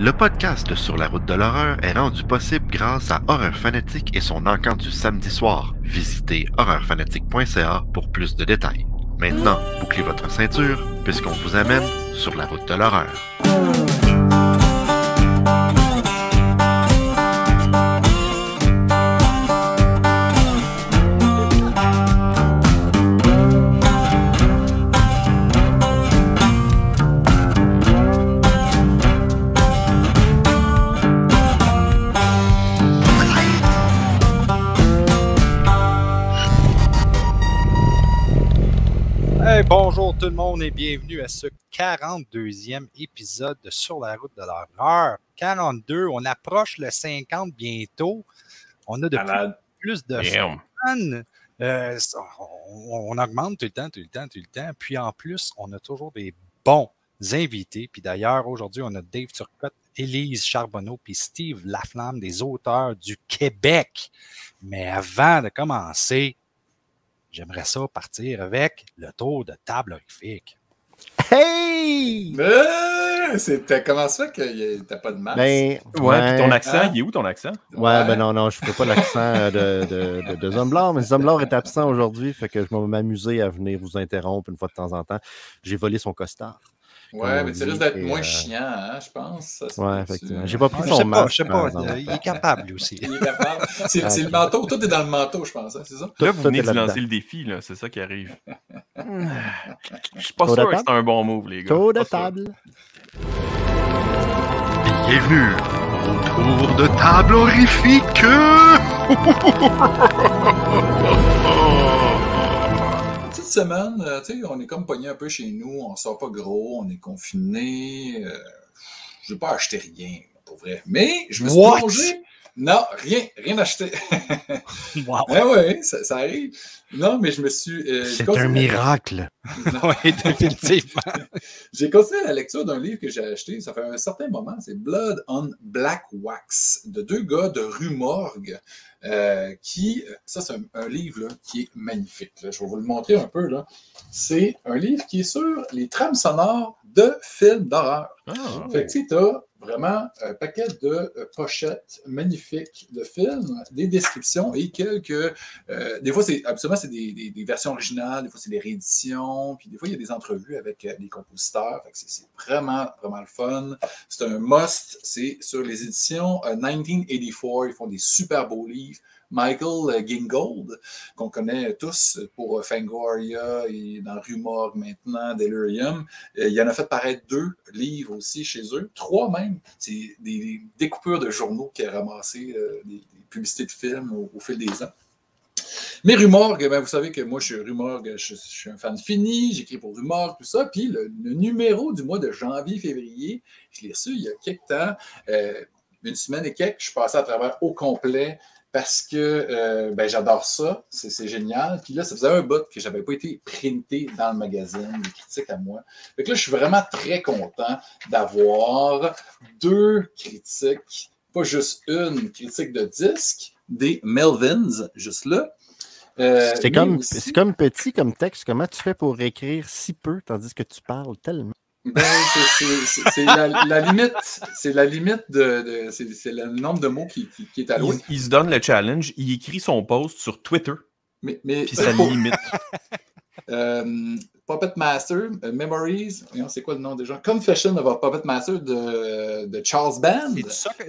Le podcast de Sur la route de l'horreur est rendu possible grâce à Horreur Fanatique et son encamp du samedi soir. Visitez horreurfanatique.ca pour plus de détails. Maintenant, bouclez votre ceinture puisqu'on vous amène sur la route de l'horreur. Bonjour tout le monde et bienvenue à ce 42e épisode de Sur la route de l'horreur. 42, on approche le 50 bientôt. On a de plus de fans. On augmente tout le temps. Puis en plus, on a toujours des bons invités. Puis d'ailleurs, aujourd'hui, on a Dave Turcotte, Élise Charbonneau puis Steve Laflamme, des auteurs du Québec. Mais avant de commencer, j'aimerais ça partir avec le tour de table horrifique. Hey! C'était comment ça que t'as pas de masque? Ben, ouais, puis ton accent, il est où ton accent? Ouais, ben non, je fais pas l'accent de Zomblard, mais Zomblard est absent aujourd'hui, fait que je vais m'amuser à venir vous interrompre une fois de temps en temps. J'ai volé son costard. Ouais, mais tu risques d'être moins chiant, hein, je pense. Ouais, effectivement. J'ai pas pris son masque. Je sais pas, il est capable lui aussi. Il est capable. C'est le manteau, tout est dans le manteau, je pense, hein, c'est ça? Là, vous venez de lancer le défi, là, c'est ça qui arrive. Je suis pas sûr que c'est un bon move, les gars. Tour de table. Bienvenue au tour de table horrifique! Cette semaine, tu sais, on est comme pogné un peu chez nous, on sort pas gros, on est confiné. Je vais pas acheter rien, pour vrai. Mais je me suis plongé. Non, rien acheté. Wow. Oui, ça arrive. Non, mais je me suis... c'est un miracle. Oui, définitivement. J'ai continué la lecture d'un livre que j'ai acheté, ça fait un certain moment, c'est Blood on Black Wax, de deux gars de Rue Morgue, ça c'est un livre là, qui est magnifique. Là. Je vais vous le montrer un peu. Là. C'est un livre qui est sur les trames sonores de films d'horreur. Fait que tu as vraiment un paquet de pochettes magnifiques de films, des descriptions et quelques... des fois, absolument, c'est des versions originales, des fois, c'est des rééditions, puis des fois, il y a des entrevues avec des compositeurs. Fait que c'est vraiment, vraiment le fun. C'est un must. C'est sur les éditions 1984. Ils font des super beaux livres. Michael Gingold, qu'on connaît tous pour Fangoria et dans Rue Morgue maintenant, Delirium. Il en a fait paraître 2 livres aussi chez eux, 3 même. C'est des découpures de journaux qu'il a ramassé, des publicités de films au fil des ans. Mais Rue Morgue, ben, vous savez que moi, je suis Rue Morgue, je suis un fan fini, j'écris pour Rue Morgue, tout ça. Puis le numéro du mois de janvier-février, je l'ai reçu il y a quelques temps, une semaine et quelques, je suis passé à travers au complet. Parce que j'adore ça, c'est génial. Puis là, ça faisait un bout que je n'avais pas été printé dans le magazine, des critiques à moi. Fait que là, je suis vraiment très content d'avoir 2 critiques, pas juste une critique de disque, des Melvins, juste là. C'est comme petit comme texte. Comment tu fais pour écrire si peu, tandis que tu parles tellement? Ben, c'est la limite. C'est la limite c'est le nombre de mots qui est alloué. Il se donne le challenge, il écrit son post sur Twitter. Mais puis ça limite. Puppet Master, Memories, c'est quoi le nom déjà? Confession of a Puppet Master de Charles Band.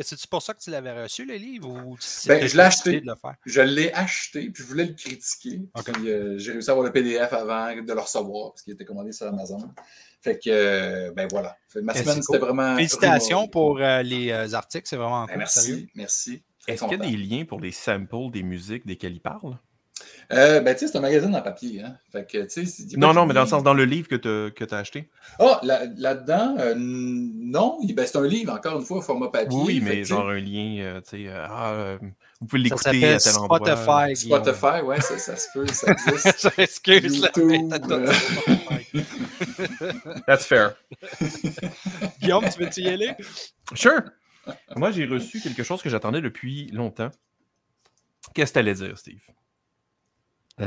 C'est pour ça que tu l'avais reçu, le livre? Ou je l'ai acheté. Je l'ai acheté, puis je voulais le critiquer. Okay. Puis, j'ai réussi à avoir le PDF avant de le recevoir, parce qu'il était commandé sur Amazon. Fait que, voilà. Ma semaine, c'était vraiment... Félicitations pour les articles, c'est vraiment cool. Merci. Est-ce qu'il y a des liens pour les samples des musiques desquelles il parle? C'est un magazine en papier. Hein? Fait que, non, mais dans le sens, dans le livre que tu as acheté. Là-dedans, non. C'est un livre, encore une fois, au format papier. Oui, mais genre un lien, vous pouvez l'écouter à tel endroit. Spotify, ouais, ça se peut, ça existe. Excuse YouTube, That's fair. Guillaume, tu veux-tu y aller? Sure. Moi, j'ai reçu quelque chose que j'attendais depuis longtemps. Qu'est-ce que tu allais dire, Steve?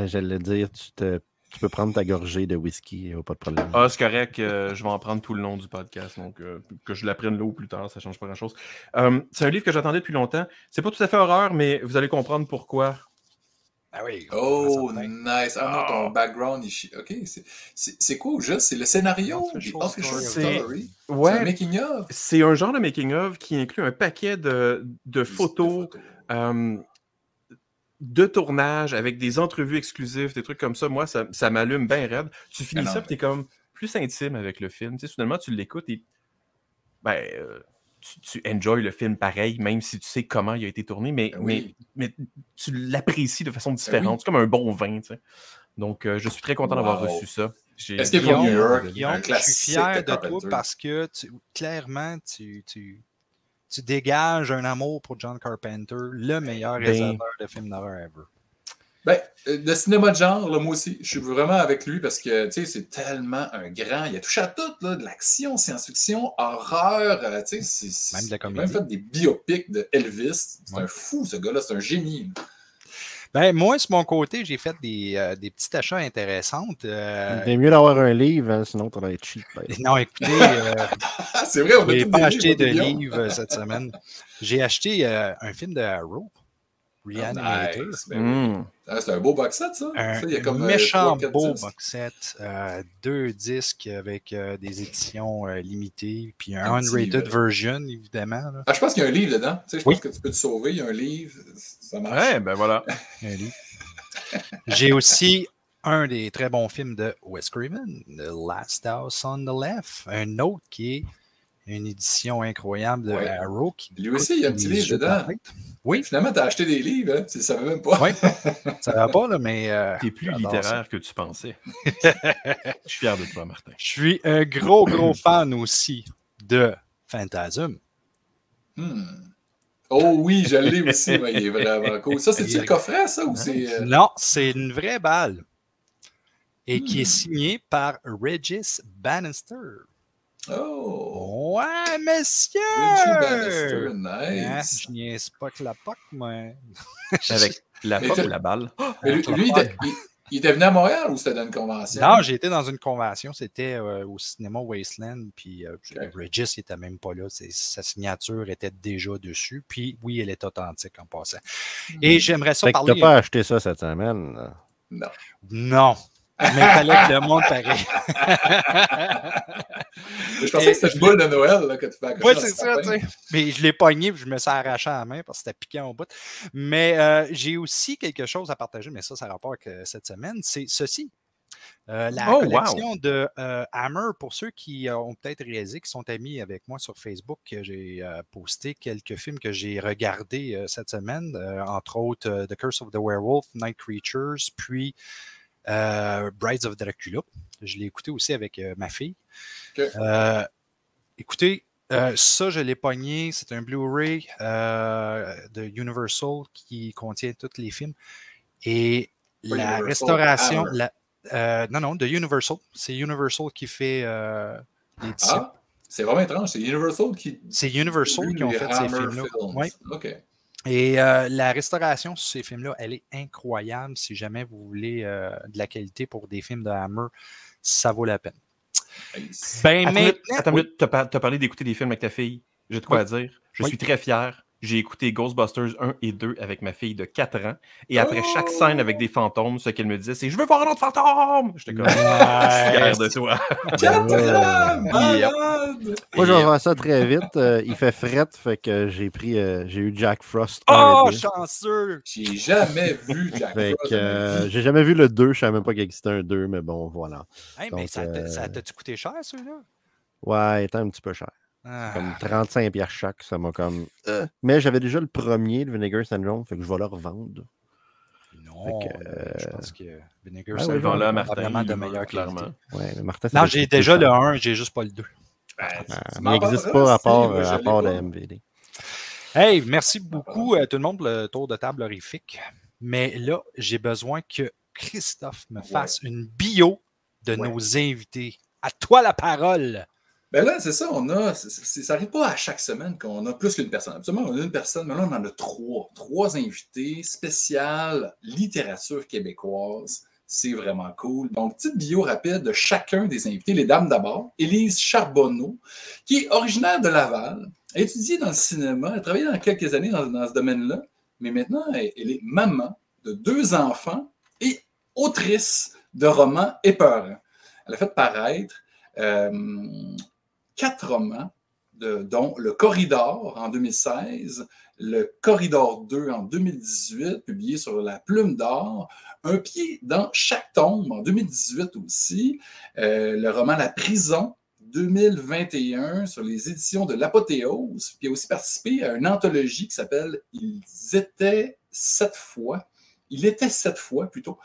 J'allais dire, tu Tu peux prendre ta gorgée de whisky, pas de problème. Ah, c'est correct. Je vais en prendre tout le long du podcast. Donc, que je l'apprenne là ou plus tard, ça ne change pas grand-chose. C'est un livre que j'attendais depuis longtemps. C'est pas tout à fait horreur, mais vous allez comprendre pourquoi. Ah oui. Oh, nice. Ah non, ton background, OK. C'est quoi, juste? C'est le scénario? C'est Story? Ouais, c'est un making-of? C'est un genre de making-of qui inclut un paquet de photos. De tournage avec des entrevues exclusives, des trucs comme ça. Moi, ça m'allume bien raide. Tu finis ça, puis t'es comme plus intime avec le film. Tu sais, soudainement, tu l'écoutes et tu enjoys le film pareil, même si tu sais comment il a été tourné, mais tu l'apprécies de façon différente. C'est comme un bon vin, tu sais. Donc, je suis très content d'avoir reçu ça. Est-ce qu'il faut New York? Je suis fier de toi parce que clairement, tu dégages un amour pour John Carpenter, le meilleur réalisateur de films d'horreur ever. Ben, le cinéma de genre, là, moi aussi, je suis vraiment avec lui parce que, tu sais, c'est tellement un grand... Il a touché à tout, là, de l'action, science-fiction, horreur, tu sais, même de la comédie. Il a même fait des biopics de Elvis. C'est un fou, ce gars-là, c'est un génie. Ben, moi, sur mon côté, j'ai fait des petites achats intéressantes. C'est mieux d'avoir un livre, hein, sinon tu vas être cheap. Non, écoutez, c'est vrai, on a j'ai pas acheté de livre cette semaine. J'ai acheté un film de Arrow, Reanimator. Nice. C'est un beau box set, ça. Un y a comme, méchant beau box set. 2 disques avec des éditions limitées, puis un unrated version, évidemment. Là. Je pense qu'il y a un livre dedans. Tu sais, je pense que tu peux te sauver. Il y a un livre. Ça marche. Ouais, ben voilà. Un livre. J'ai aussi un des très bons films de Wes Craven, The Last House on the Left. Un autre qui est une édition incroyable de Arrow. Lui aussi, il y a un petit livre dedans. Oui. Finalement, tu as acheté des livres, hein? Tu ne savais même pas. Oui, ça va pas, là, mais... tu es plus littéraire que tu pensais. Je suis fier de toi, Martin. Je suis un gros fan aussi de Phantasm. Oh oui, je l'ai aussi, mais il est vraiment cool. Ça, c'est-tu le coffret, ça, ou c'est... Non, c'est une vraie balle. Et qui est signée par Regis Bannister. Oh! Ouais, monsieur! Reggie Bannister, nice! Je niaise pas que la POC, mais... Avec la POC ou la balle? Mais lui, il était venu à Montréal ou c'était dans une convention? Non, j'ai été dans une convention. C'était au cinéma Wasteland. Puis Regis n'était même pas là. Sa signature était déjà dessus. Puis oui, elle est authentique en passant. Et j'aimerais ça parler... Tu n'as pas acheté ça cette semaine? Non. Non. Mais il fallait que le monde pareil. Je pensais que c'était une boule de Noël là, que tu fais accrocher. Oui, c'est ça, tu sais. Mais je l'ai pogné et je me suis arraché à la main parce que c'était piquant au bout. Mais j'ai aussi quelque chose à partager, mais ça a rapport avec cette semaine. C'est ceci. La collection de Hammer, pour ceux qui ont peut-être réalisé, qui sont amis avec moi sur Facebook, j'ai posté quelques films que j'ai regardés cette semaine, entre autres The Curse of the Werewolf, Night Creatures, puis Brides of Dracula. Je l'ai écouté aussi avec ma fille. Okay. Écoutez, ça, je l'ai pogné. C'est un Blu-ray de Universal qui contient tous les films. Et la restauration... non, de Universal. C'est Universal qui fait l'édition. C'est vraiment étrange. C'est Universal qui... C'est Universal qui ont fait ces films-là. Oui. OK. Et la restauration sur ces films-là, elle est incroyable. Si jamais vous voulez de la qualité pour des films de Hammer, ça vaut la peine. Nice. Attends une minute, tu as parlé d'écouter des films avec ta fille. J'ai de quoi à dire. Je suis très fier. J'ai écouté Ghostbusters 1 et 2 avec ma fille de 4 ans. Et après chaque scène avec des fantômes, ce qu'elle me disait, c'est « Je veux voir un autre fantôme! » J'étais comme « Je suis fier de toi. » 4 ans! Malade! Moi, je vais voir ça très vite. Il fait fret, fait que j'ai eu Jack Frost 1 Oh, et 2. chanceux! J'ai jamais vu Jack Frost. J'ai jamais vu le 2. Je savais même pas qu'il existait un 2, mais bon, voilà. Hey, donc, mais ça t'a-tu coûté cher, celui-là? Ouais, il était un petit peu cher. Comme 35$ chaque, ça m'a comme... Mais j'avais déjà le premier, le Vinegar Syndrome, fait que je vais le revendre. Non, je pense que Vinegar Syndrome a vraiment de meilleure qualité. Ouais, mais Martin, non, j'ai déjà le 1, j'ai juste pas le 2. Il n'existe pas à part la MVD. Hey, merci beaucoup à tout le monde pour le tour de table horrifique. Mais là, j'ai besoin que Christophe me fasse une bio de nos invités. À toi la parole! Ben là, c'est ça, ça n'arrive pas à chaque semaine qu'on a plus qu'une personne. Absolument, on a une personne, mais là, on en a 3. 3 invités spéciales littérature québécoise. C'est vraiment cool. Donc, petite bio rapide de chacun des invités. Les dames d'abord. Élise Charbonneau, qui est originaire de Laval, a étudié dans le cinéma, elle a travaillé dans quelques années dans ce domaine-là, mais maintenant, elle est maman de 2 enfants et autrice de romans épeurants. Elle a fait paraître 4 romans, dont Le Corridor en 2016, Le Corridor 2 en 2018, publié sur La Plume d'Or, Un pied dans chaque tombe en 2018 aussi, le roman La Prison 2021 sur les éditions de l'Apothéose, puis a aussi participé à une anthologie qui s'appelle Il était 7 fois. Il était 7 fois, plutôt.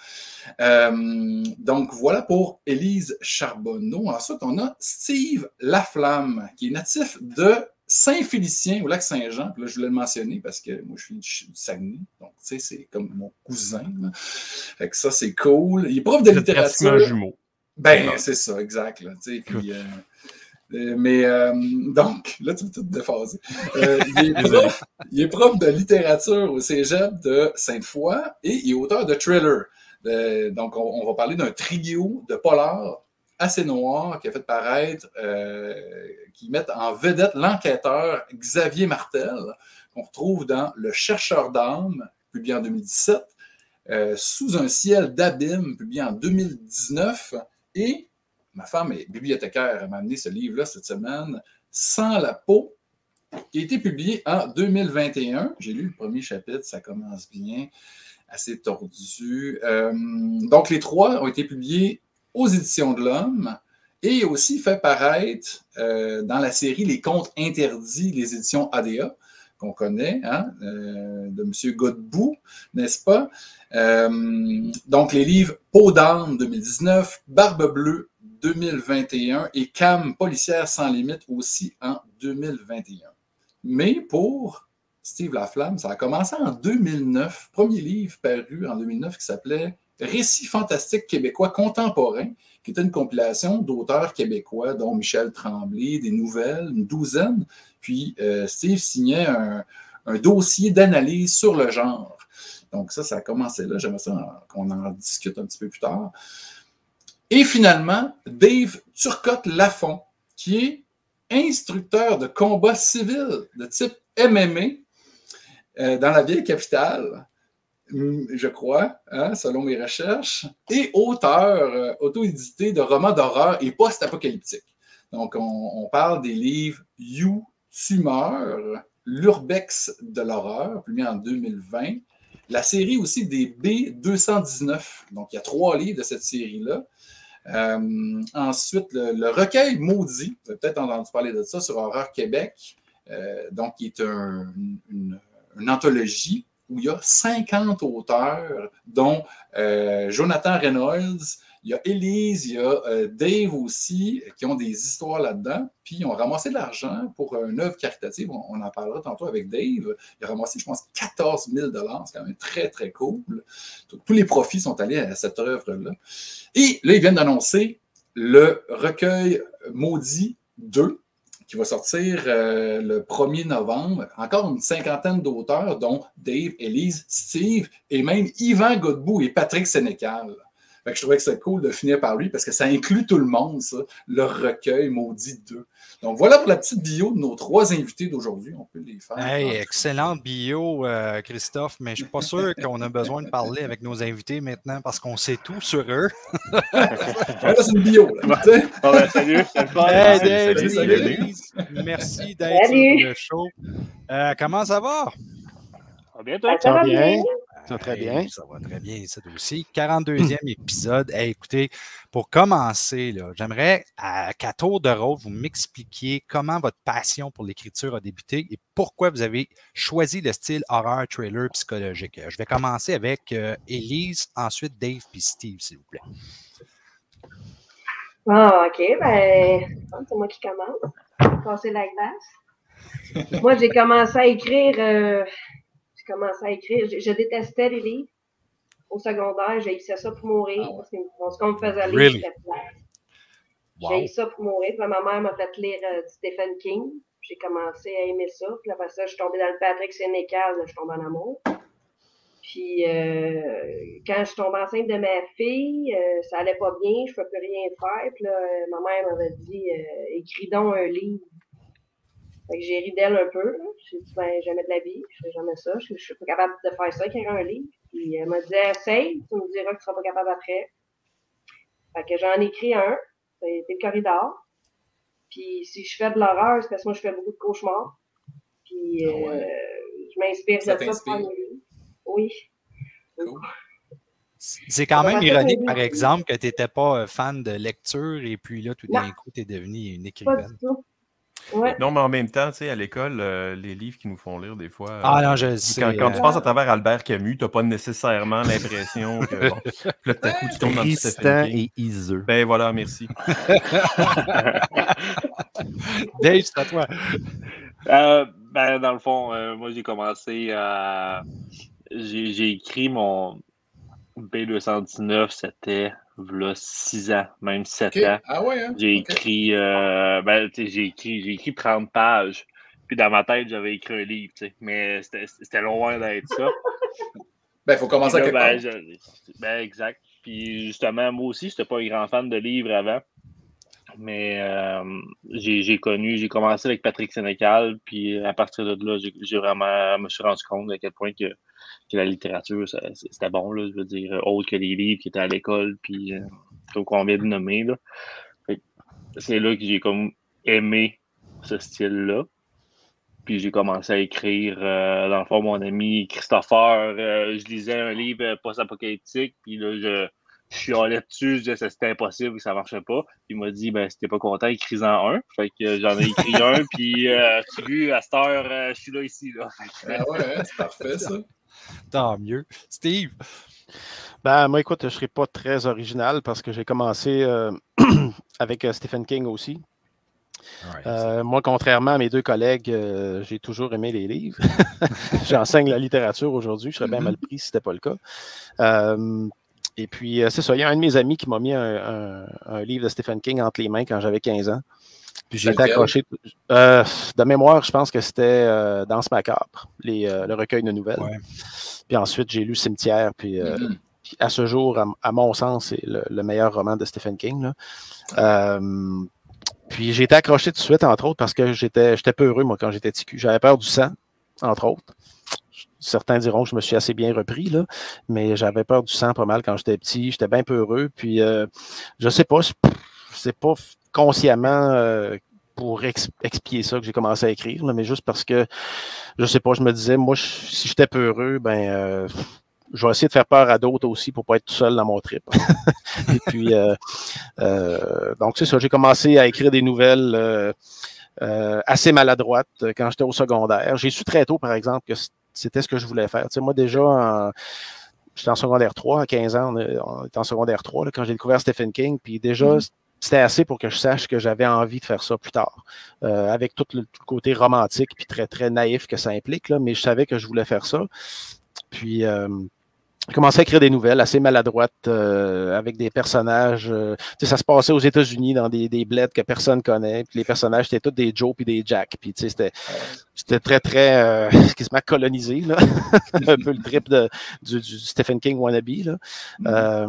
Donc, voilà pour Élise Charbonneau. Ensuite, on a Steve Laflamme, qui est natif de Saint-Félicien, au Lac-Saint-Jean. Puis là, je voulais le mentionner parce que moi, je suis du Saguenay. Donc, tu sais, c'est comme mon cousin. Là. Fait que ça, c'est cool. Il est prof de littérature. C'est un jumeau. Ben, c'est ça, exact. Là, puis, donc, là, tu peux tout déphaser. Il est prof de littérature au cégep de Sainte-Foy et il est auteur de thrillers. Donc, on va parler d'un trio de polars assez noirs qui a fait paraître, qui mettent en vedette l'enquêteur Xavier Martel, qu'on retrouve dans Le Chercheur d'âme, publié en 2017, Sous un ciel d'abîme, publié en 2019, et ma femme est bibliothécaire, elle m'a amené ce livre-là cette semaine, Sans la peau, qui a été publié en 2021. J'ai lu le premier chapitre, ça commence bien, assez tordu. Donc, les 3 ont été publiés aux Éditions de l'Homme et aussi fait paraître dans la série Les Contes interdits, les éditions ADA, qu'on connaît, hein, de M. Godbout, n'est-ce pas? Donc, les livres Peau d'âne 2019, Barbe bleue 2021 et Cam policière sans limite aussi en 2021. Mais pour Steve Laflamme, ça a commencé en 2009. Premier livre paru en 2009 qui s'appelait Récits fantastiques québécois contemporains, qui était une compilation d'auteurs québécois, dont Michel Tremblay, des nouvelles, une douzaine. Puis Steve signait un dossier d'analyse sur le genre. Donc ça a commencé là. J'aimerais ça qu'on en discute un petit peu plus tard. Et finalement, Dave Turcotte-Lafont, qui est instructeur de combat civil de type MMA dans la vieille capitale, je crois, hein, selon mes recherches, et auteur auto-édité de romans d'horreur et post-apocalyptiques. Donc, on parle des livres You, tu meurs, l'Urbex de l'horreur, publié en 2020, la série aussi des B219. Donc, il y a 3 livres de cette série-là. Ensuite, le recueil maudit, vous avez peut-être entendu parler de ça sur Horreur Québec, donc qui est une anthologie où il y a 50 auteurs, dont Jonathan Reynolds, il y a Élise, il y a Dave aussi, qui ont des histoires là-dedans, puis ils ont ramassé de l'argent pour une œuvre caritative, on en parlera tantôt avec Dave, il a ramassé, je pense, 14 000 $, c'est quand même très, très cool. Tous les profits sont allés à cette œuvre-là. Et là, ils viennent d'annoncer le recueil Maudit 2, qui va sortir le 1er novembre. Encore une cinquantaine d'auteurs, dont Dave, Élise, Steve et même Yvan Godbout et Patrick Sénécal. Fait que je trouvais que c'était cool de finir par lui parce que ça inclut tout le monde, ça, le recueil Maudit 2. Donc voilà pour la petite bio de nos 3 invités d'aujourd'hui. On peut les faire. Hey, excellente bio, Christophe, mais je ne suis pas sûr qu'on a besoin de parler avec nos invités maintenant parce qu'on sait tout sur eux. Là, c'est une bio. Là, salut, hey, Dave, salut. Merci d'être sur le show. Comment ça va? À bientôt. Ça va bien. Ça va très bien. Ça va très bien, ça aussi. 42e épisode. Hey, écoutez, pour commencer, j'aimerais qu'à tour de rôle, vous m'expliquiez comment votre passion pour l'écriture a débuté et pourquoi vous avez choisi le style horreur thriller psychologique. Je vais commencer avec Élise, ensuite Dave puis Steve, s'il vous plaît. Ah, OK. Ben, c'est moi qui commence. Passer la glace. Moi, j'ai commencé à écrire... Je détestais les livres. Au secondaire, j'ai essayé ça pour mourir. Parce qu'on me faisait lire, c'était plat. J'ai essayé ça pour mourir. Puis ma mère m'a fait lire Stephen King. J'ai commencé à aimer ça. Puis après ça, je suis tombée dans le Patrick Sénécal. Je suis tombée en amour. Puis, quand je tombe enceinte de ma fille, ça allait pas bien, je ne pouvais plus rien faire. Puis là, ma mère m'avait dit, écris donc un livre. Fait que j'ai ri d'elle un peu. J'ai dit, ben, jamais de la vie, je fais jamais ça. Je suis pas capable de faire ça, écrire un livre. Puis elle m'a dit, essaye, tu me diras que tu seras pas capable après. Fait que j'en ai écrit un. C'était le corridor. Puis si je fais de l'horreur, c'est parce que moi, je fais beaucoup de cauchemars. Puis je m'inspire de ça pour faire mes livres. Oui. Cool. C'est quand même ironique, par exemple, que tu n'étais pas fan de lecture et puis là, tout d'un coup, tu es devenue une écrivaine. Pas du tout. Ouais. Non, mais en même temps, tu sais, à l'école, les livres qui nous font lire, des fois. Ah non, je sais. Quand tu passes à travers Albert Camus, tu n'as pas nécessairement l'impression que. Bon, là, tout à coup, tu tombes dans le Tristan et Iseux. Ben voilà, merci. Dave, c'est à toi. Ben, dans le fond, moi, j'ai commencé à. J'ai écrit mon B219, c'était. Là, 6 ans, même 7 ans. Ah ouais, hein? J'ai écrit, j'ai écrit 30 pages. Puis dans ma tête, j'avais écrit un livre, tu sais. Mais c'était loin d'être ça. Ben, il faut commencer à quelque part. Ben, exact. Puis justement, moi aussi, je n'étais pas un grand fan de livres avant. Mais j'ai commencé avec Patrick Sénécal. Puis à partir de là, je me suis rendu compte à quel point que la littérature, c'était bon, là, je veux dire, autre que les livres qui étaient à l'école, puis qu'on vient de nommer. Là. C'est là que j'ai comme aimé ce style-là. Puis j'ai commencé à écrire, dans le fond, mon ami Christopher, je lisais un livre post-apocalyptique, puis là, je chialais dessus, je disais que c'était impossible, que ça marchait pas. Il m'a dit, ben, si t'es pas content, écris-en un. Fait que j'en ai écrit un, puis tu as vu, à cette heure, je suis là ici. Là. Ah ouais, c'est parfait, ça. Tant mieux. Steve? Ben, moi, écoute, je ne serai pas très original parce que j'ai commencé avec Stephen King aussi. Moi, contrairement à mes deux collègues, j'ai toujours aimé les livres. J'enseigne la littérature aujourd'hui. Je serais bien mal pris si ce n'était pas le cas. Et puis, c'est ça. Il y a un de mes amis qui m'a mis un livre de Stephen King entre les mains quand j'avais 15 ans. Puis j'ai été accroché. De mémoire, je pense que c'était Danse macabre, le recueil de nouvelles. Ouais. Puis ensuite, j'ai lu Cimetière. Puis à ce jour, à mon sens, c'est le meilleur roman de Stephen King. Là. Puis j'ai été accroché tout de suite, entre autres, parce que j'étais peureux, moi, quand j'étais petit cul. J'avais peur du sang, entre autres. Certains diront que je me suis assez bien repris, là, mais j'avais peur du sang pas mal quand j'étais petit. J'étais bien peureux. Puis je sais pas, c'est pas consciemment pour expier ça que j'ai commencé à écrire, là, mais juste parce que, je sais pas, je me disais, moi, si j'étais peureux, ben, je vais essayer de faire peur à d'autres aussi pour pas être tout seul dans mon trip. Et puis, donc c'est ça, j'ai commencé à écrire des nouvelles assez maladroites quand j'étais au secondaire. J'ai su très tôt, par exemple, que c'était ce que je voulais faire. Tu sais, moi, déjà, j'étais en secondaire 3, à 15 ans, on était en secondaire 3 là, quand j'ai découvert Stephen King, puis déjà, c'était assez pour que je sache que j'avais envie de faire ça plus tard, avec tout le côté romantique puis très, très naïf que ça implique, là, mais je savais que je voulais faire ça. Puis, j'ai commencé à écrire des nouvelles assez maladroites avec des personnages. Tu sais, ça se passait aux États-Unis dans des bleds que personne connaît. Puis les personnages étaient tous des Joe puis des Jack. Puis tu sais, c'était très, très quasiment colonisé, là. Un peu le trip du Stephen King wannabe, là.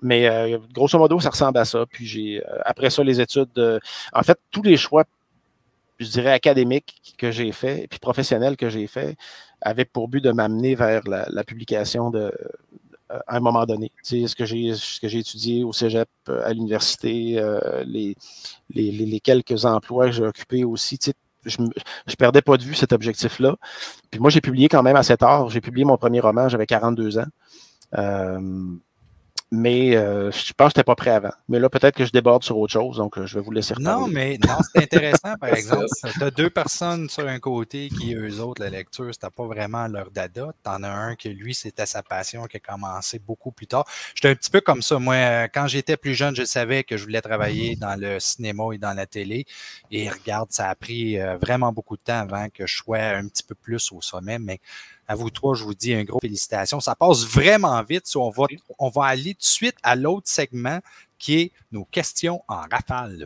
Mais grosso modo, ça ressemble à ça. Puis j'ai après ça, les études. En fait, tous les choix, je dirais, académiques que j'ai fait, puis professionnels que j'ai fait, avaient pour but de m'amener vers la publication à un moment donné. Tu sais, ce que j'ai étudié au cégep, à l'université, les quelques emplois que j'ai occupés aussi, tu sais, je perdais pas de vue cet objectif-là. Puis moi, j'ai publié quand même assez tard. J'ai publié mon premier roman, j'avais 42 ans. Mais je pense que je n'étais pas prêt avant. Mais là, peut-être que je déborde sur autre chose, donc je vais vous laisser reparler. Non, mais c'est intéressant, par exemple. Tu as deux personnes sur un côté qui, eux autres, la lecture, c'était pas vraiment leur dada. Tu en as un que, lui, c'était sa passion qui a commencé beaucoup plus tard. J'étais un petit peu comme ça. Moi, quand j'étais plus jeune, je savais que je voulais travailler dans le cinéma et dans la télé. Et regarde, ça a pris vraiment beaucoup de temps avant que je sois un petit peu plus au sommet, mais à vous trois, je vous dis un gros félicitations. Ça passe vraiment vite. On va aller tout de suite à l'autre segment qui est nos questions en rafale.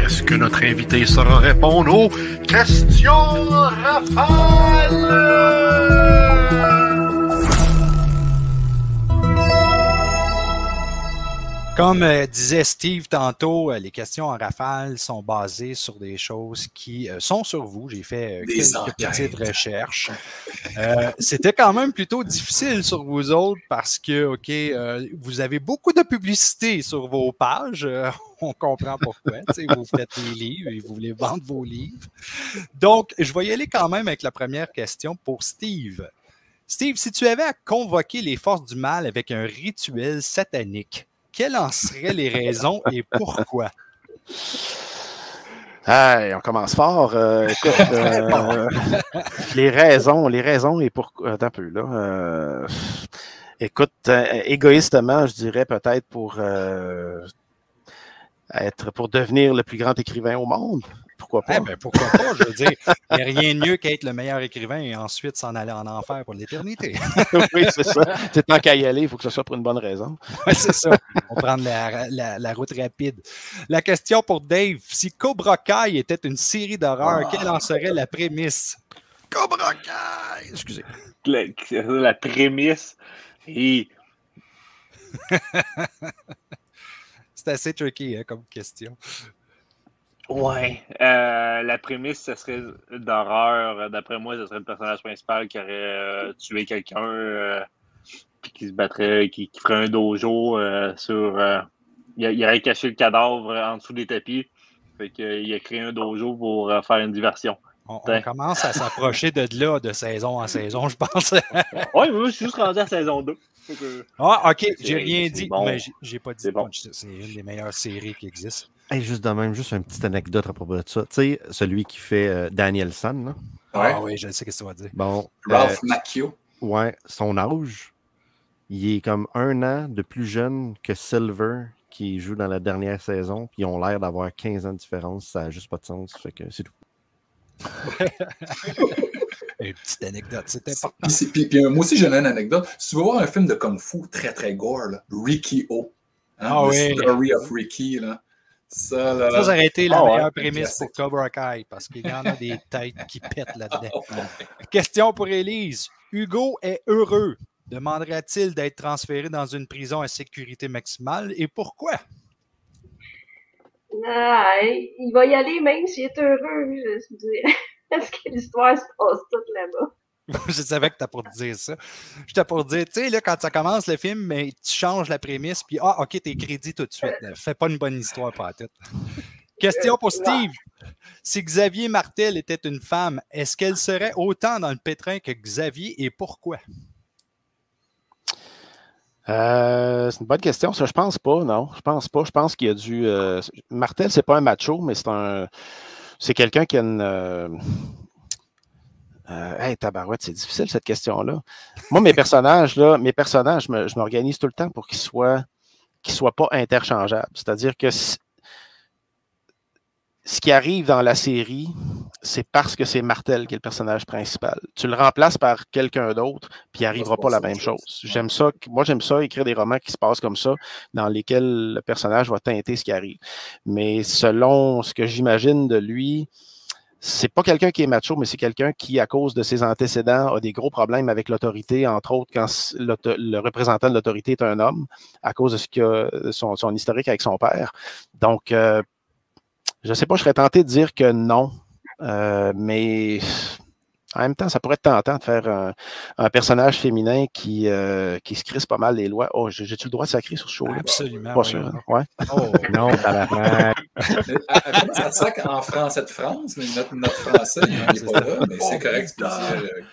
Est-ce que notre invité saura répondre aux questions rafales? Comme disait Steve tantôt, les questions en rafale sont basées sur des choses qui sont sur vous. J'ai fait quelques petites recherches. C'était quand même plutôt difficile sur vous autres parce que, vous avez beaucoup de publicité sur vos pages. On comprend pourquoi. Vous faites des livres et vous voulez vendre vos livres. Donc, je vais y aller quand même avec la première question pour Steve. Steve, si tu avais à convoquer les forces du mal avec un rituel satanique, quelles en seraient les raisons et pourquoi? Hey, on commence fort. Écoute, les raisons et pourquoi. Attends un peu, là. Écoute, égoïstement, je dirais peut-être pour devenir le plus grand écrivain au monde. Pourquoi pas? Pourquoi pas? Je veux dire, il n'y a rien de mieux qu'être le meilleur écrivain et ensuite s'en aller en enfer pour l'éternité. Oui, c'est ça. C'est tant qu'à y aller, il faut que ce soit pour une bonne raison. Oui, c'est ça. On prend la route rapide. La question pour Dave. Si Cobra Kai était une série d'horreur, quelle en serait la prémisse? Cobra Kai! Excusez. La prémisse et... C'est assez tricky comme question. Ouais. La prémisse, ce serait d'horreur. D'après moi, ce serait le personnage principal qui aurait tué quelqu'un puis qui se battrait, qui ferait un dojo sur... il aurait caché le cadavre en dessous des tapis. Fait qu'il a créé un dojo pour faire une diversion. On commence à s'approcher de saison en saison, je pense. Oui, moi, je suis juste rendu à saison 2. OK. J'ai rien dit, bon. mais j'ai pas dit bon. C'est une des meilleures séries qui existent. Hey, juste une petite anecdote à propos de ça. Tu sais, celui qui fait Danielson, là? Ouais. Ah oui, je sais ce que tu vas dire. Bon, Ralph Macchio. Ouais, son âge, il est comme 1 an de plus jeune que Silver, qui joue dans la dernière saison. Puis ils ont l'air d'avoir 15 ans de différence. Ça n'a juste pas de sens. Fait que c'est tout. Une petite anecdote, c'est important. Puis moi aussi, j'en ai une anecdote. Si tu veux voir un film de Kung Fu très, très gore, là, Ricky-O. Hein, The Story of Ricky, là. Ça aurait été la meilleure prémisse pour Cobra Kai, parce qu'il y en a des têtes qui pètent là-dedans. Question pour Élise. Hugo est heureux. Demandera-t-il d'être transféré dans une prison à sécurité maximale et pourquoi? Il va y aller même s'il est heureux, je dirais. Parce que l'histoire se passe toute là-bas. Je savais que t'as pour dire ça. J'étais pour dire, tu sais, là, quand ça commence le film, mais tu changes la prémisse, puis OK, t'es crédit tout de suite. Fais pas une bonne histoire pour la tête. Question pour Steve. Si Xavier Martel était une femme, est-ce qu'elle serait autant dans le pétrin que Xavier et pourquoi? C'est une bonne question. Ça, je pense pas, non. Je pense pas. Je pense qu'il y a du... Martel, c'est pas un macho, mais c'est quelqu'un qui a une... Hey, tabarouette, c'est difficile cette question-là. Moi, mes personnages, je m'organise tout le temps pour qu'ils soient pas interchangeables. C'est-à-dire que ce qui arrive dans la série, c'est parce que c'est Martel qui est le personnage principal. Tu le remplaces par quelqu'un d'autre, puis il n'arrivera pas la même chose. J'aime ça, écrire des romans qui se passent comme ça, dans lesquels le personnage va teinter ce qui arrive. Mais selon ce que j'imagine de lui, c'est pas quelqu'un qui est macho, mais c'est quelqu'un qui, à cause de ses antécédents, a des gros problèmes avec l'autorité, entre autres quand le représentant de l'autorité est un homme, à cause de son historique avec son père. Donc, je sais pas, je serais tenté de dire que non, mais en même temps, ça pourrait être tentant de faire un personnage féminin qui se crisse pas mal les lois. Oh, j'ai-tu le droit de sacrer sur ce show-là? Absolument. Pas sûr. Ouais. Oh, non, comment ça se fait qu'en français de France, mais notre français, il n'est pas là, mais c'est correct.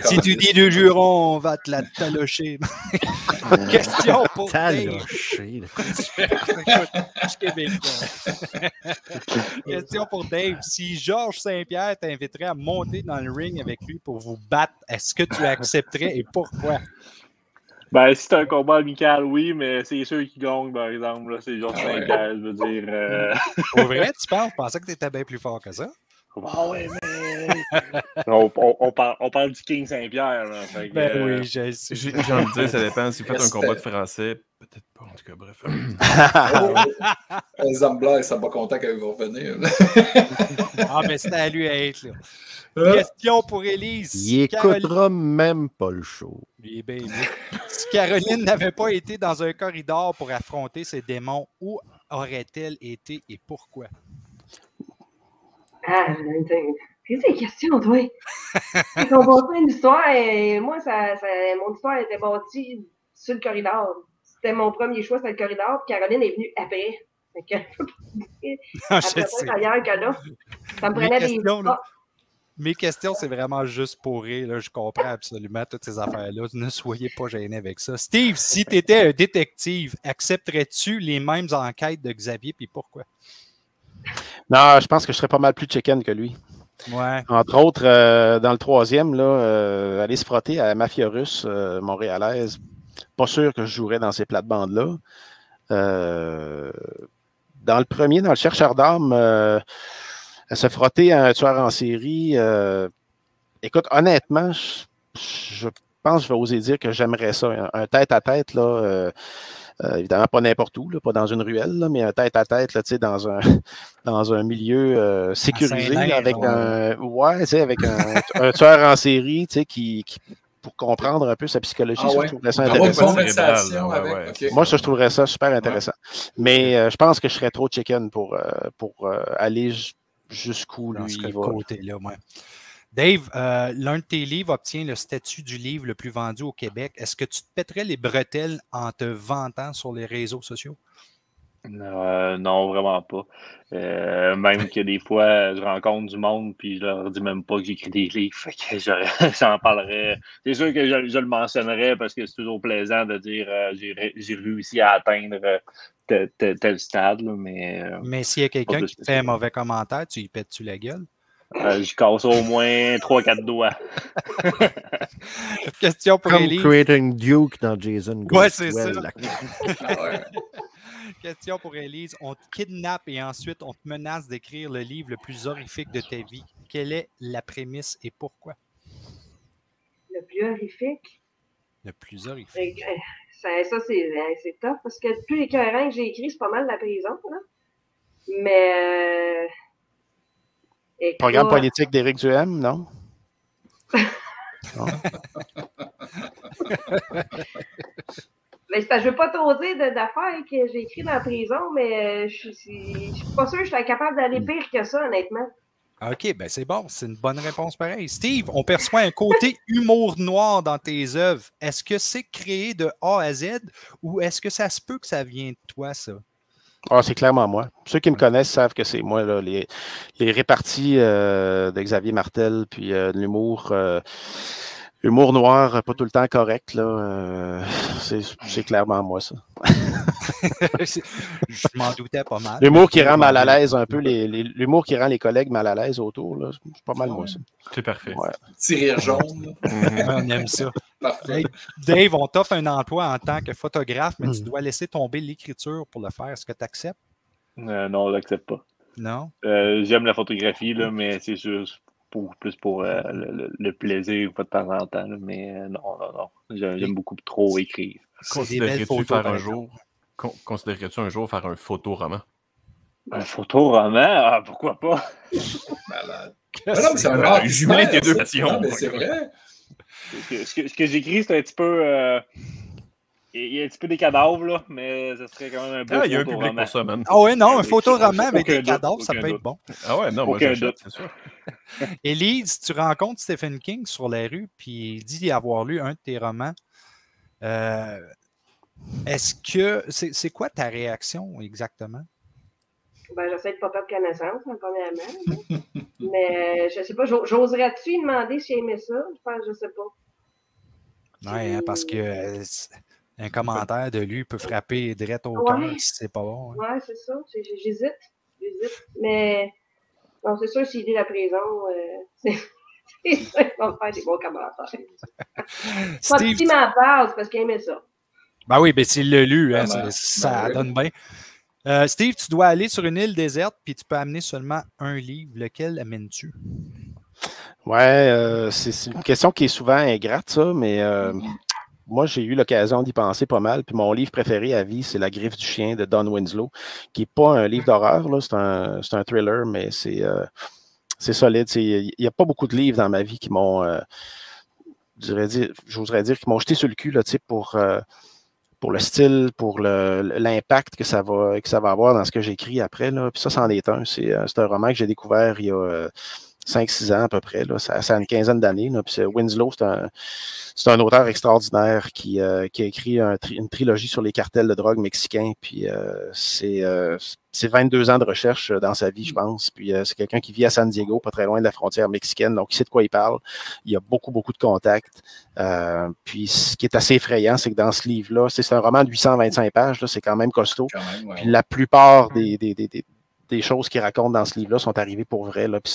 Si tu dis deux jurons, on va te la talocher. Question pour Dave. Question pour Dave. Si Georges Saint-Pierre t'inviterait à monter dans le ring avec lui pour vous battre, est-ce que tu accepterais et pourquoi? Ben, si c'est un combat amical, oui, mais c'est sûr qui gagne, par exemple. Là, c'est Georges Saint-Pierre, je veux dire. Pour vrai, tu penses? Je pensais que tu étais bien plus fort que ça. Ouais, mais. on parle du King Saint-Pierre. Là, oui, j'ai envie de dire, ça dépend. Si vous faites un combat de français, peut-être pas, en tout cas, bref. Les Zambla, ils sont pas contents quand ils vont revenir. mais c'était à lui à être, là. Question pour Élise. Il écoutera même pas le show. Si Caroline n'avait pas été dans un corridor pour affronter ses démons, où aurait-elle été et pourquoi? Ah, qu'est-ce que c'est question, toi? On bâtit une histoire et moi, mon histoire était bâtie sur le corridor. C'était mon premier choix, c'était le corridor, puis Caroline est venue après. Après ça, ailleurs que là. Ça me prenait des... Mes questions, c'est vraiment juste pour rire. Là, je comprends absolument toutes ces affaires-là. Ne soyez pas gênés avec ça. Steve, si tu étais un détective, accepterais-tu les mêmes enquêtes de Xavier, puis pourquoi? Non, je pense que je serais pas mal plus chicken que lui. Ouais. Entre autres, dans le troisième, aller se frotter à la mafia russe montréalaise, pas sûr que je jouerais dans ces plates-bandes-là. Dans le premier, dans le chercheur d'armes, se frotter à un tueur en série, écoute, honnêtement, je pense que je vais oser dire que j'aimerais ça. Un tête-à-tête, là, évidemment pas n'importe où, là, pas dans une ruelle, là, mais un tête-à-tête, là, dans un milieu sécurisé, là, avec avec un tueur en série pour comprendre un peu sa psychologie, je trouverais ça intéressant. Moi, je trouverais ça super intéressant. Mais je pense que je serais trop chicken pour aller jusqu'où lui il va. Côté-là, ouais. Dave, l'un de tes livres obtient le statut du livre le plus vendu au Québec. Est-ce que tu te pèterais les bretelles en te vantant sur les réseaux sociaux? Non, vraiment pas. Même que des fois, je rencontre du monde puis je leur dis même pas que j'écris des livres. Fait que j'en parlerais. C'est sûr que je le mentionnerais parce que c'est toujours plaisant de dire j'ai réussi à atteindre tel stade. Là, mais s'il y a quelqu'un qui te fait un mauvais commentaire, tu y pètes-tu la gueule? Je casse au moins 3-4 doigts. Question pour Élise. Comme Creating Duke dans Jason. Ouais, c'est ça. Question pour Élise. On te kidnappe et ensuite on te menace d'écrire le livre le plus horrifique de ta vie. Quelle est la prémisse et pourquoi? Le plus horrifique? Le plus horrifique. Ça c'est top parce que tous les écœurants que j'ai écrits, c'est pas mal la prison. Là. Mais... Programme politique d'Éric Duhem, non? Non. Mais je veux pas t'oser d'affaires que j'ai écrites dans la prison, mais je suis pas sûre que je suis capable d'aller pire que ça, honnêtement. OK, ben c'est bon. C'est une bonne réponse pareille. Steve, on perçoit un côté humour noir dans tes œuvres. Est-ce que c'est créé de A à Z ou est-ce que ça se peut que ça vient de toi, ça? Ah, c'est clairement moi. Ceux qui me connaissent savent que c'est moi, là, les réparties de Xavier Martel, puis de l'humour noir, pas tout le temps correct, là. C'est clairement moi, ça. Je m'en doutais pas mal. L'humour qui rend mal à l'aise un peu, l'humour qui rend les collègues mal à l'aise autour, là, c'est pas mal moi, ça. C'est parfait. Ouais. Petit rire jaune. On aime ça. Dave, on t'offre un emploi en tant que photographe, mais tu dois laisser tomber l'écriture pour le faire. Est-ce que tu acceptes? Non, je n'accepte pas. Non? J'aime la photographie, là, mais c'est sûr, plus pour le plaisir de temps en temps. Là, mais non. J'aime beaucoup trop écrire. Considérerais-tu un jour faire un photoroman? Un photoroman? Pourquoi pas? Malade. Non, mais c'est un art jumelé tes deux passions. Mais c'est vrai. Ce que j'écris, c'est un petit peu... il y a un petit peu des cadavres, là, mais ça serait quand même un beau il y a un public pour ça, man. Ah ouais, non, un photoroman avec des cadavres, ça peut être bon. Ah ouais, non, moi j'achète, c'est sûr. Élise, tu rencontres Stephen King sur la rue, puis il dit avoir lu un de tes romans. Est-ce que... C'est quoi ta réaction exactement? Ben, j'essaie de ne pas perdre connaissance, premièrement. Mais je sais pas, j'oserais-tu lui demander s'il aimait ça? Je sais pas. Oui, parce que un commentaire de lui peut frapper direct au cœur si c'est pas bon. Oui, c'est ça. J'hésite. Mais non, c'est sûr, s'il dit la prison, c'est sûr qu'il va me faire des bons commentaires. Steve... S'il m'en parle, c'est parce qu'il aimait ça. Ben oui, ben s'il l'a lu, hein, ça donne bien. Steve, tu dois aller sur une île déserte puis tu peux amener seulement un livre. Lequel amènes-tu? Ouais, c'est une question qui est souvent ingrate, ça, mais moi, j'ai eu l'occasion d'y penser pas mal. Puis mon livre préféré à vie, c'est La Griffe du chien de Don Winslow, qui n'est pas un livre d'horreur, là, c'est un thriller, mais c'est solide. Il n'y a pas beaucoup de livres dans ma vie qui m'ont, j'oserais dire, qui m'ont jeté sur le cul là, pour le style, pour l'impact que ça va avoir dans ce que j'écris après. Là. Puis ça, c'en est un. C'est un roman que j'ai découvert il y a 5-6 ans à peu près. Là. Ça a une quinzaine d'années. Puis Winslow, c'est un auteur extraordinaire qui a écrit une trilogie sur les cartels de drogue mexicains. Puis c'est 22 ans de recherche dans sa vie, je pense. Puis c'est quelqu'un qui vit à San Diego, pas très loin de la frontière mexicaine. Donc, il sait de quoi il parle. Il y a beaucoup, beaucoup de contacts. Puis ce qui est assez effrayant, c'est que dans ce livre-là, c'est un roman de 825 pages. Là, c'est quand même costaud. Ouais. Puis la plupart des choses qu'il raconte dans ce livre-là sont arrivées pour vrai. Là, puis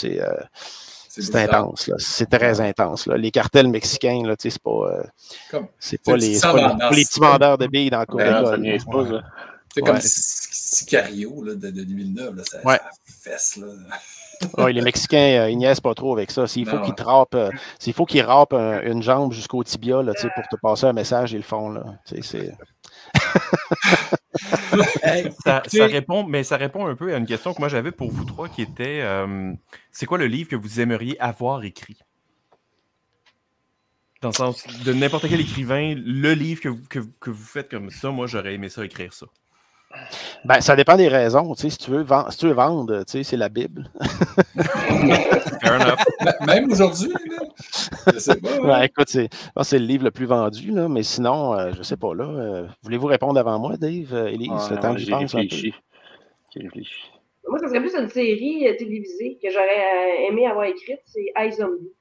c'est intense. Là. C'est très intense. Là. Les cartels mexicains, là, c'est pas les petits vendeurs de billes dans le cours d'école. C'est comme Sicario là, de 2009. Là, ça fesse. Là. Oui, les Mexicains, ils niaisent pas trop avec ça. S'il faut qu'ils râpent une jambe jusqu'au tibia là, pour te passer un message, ils le font. Là. Ça répond un peu à une question que moi j'avais pour vous trois qui était c'est quoi le livre que vous aimeriez avoir écrit? Dans le sens de n'importe quel écrivain, le livre que vous faites comme ça, moi j'aurais aimé ça écrire ça. Ben, ça dépend des raisons. Si tu veux vendre, c'est la Bible. Fair enough. Même aujourd'hui, je sais pas. Ouais, écoute, c'est le livre le plus vendu, là, mais sinon, je sais pas. Là, voulez-vous répondre avant moi, Dave, Élise, le temps que j'y pense un peu? Moi, ça serait plus une série télévisée que j'aurais aimé avoir écrite, c'est iZombie.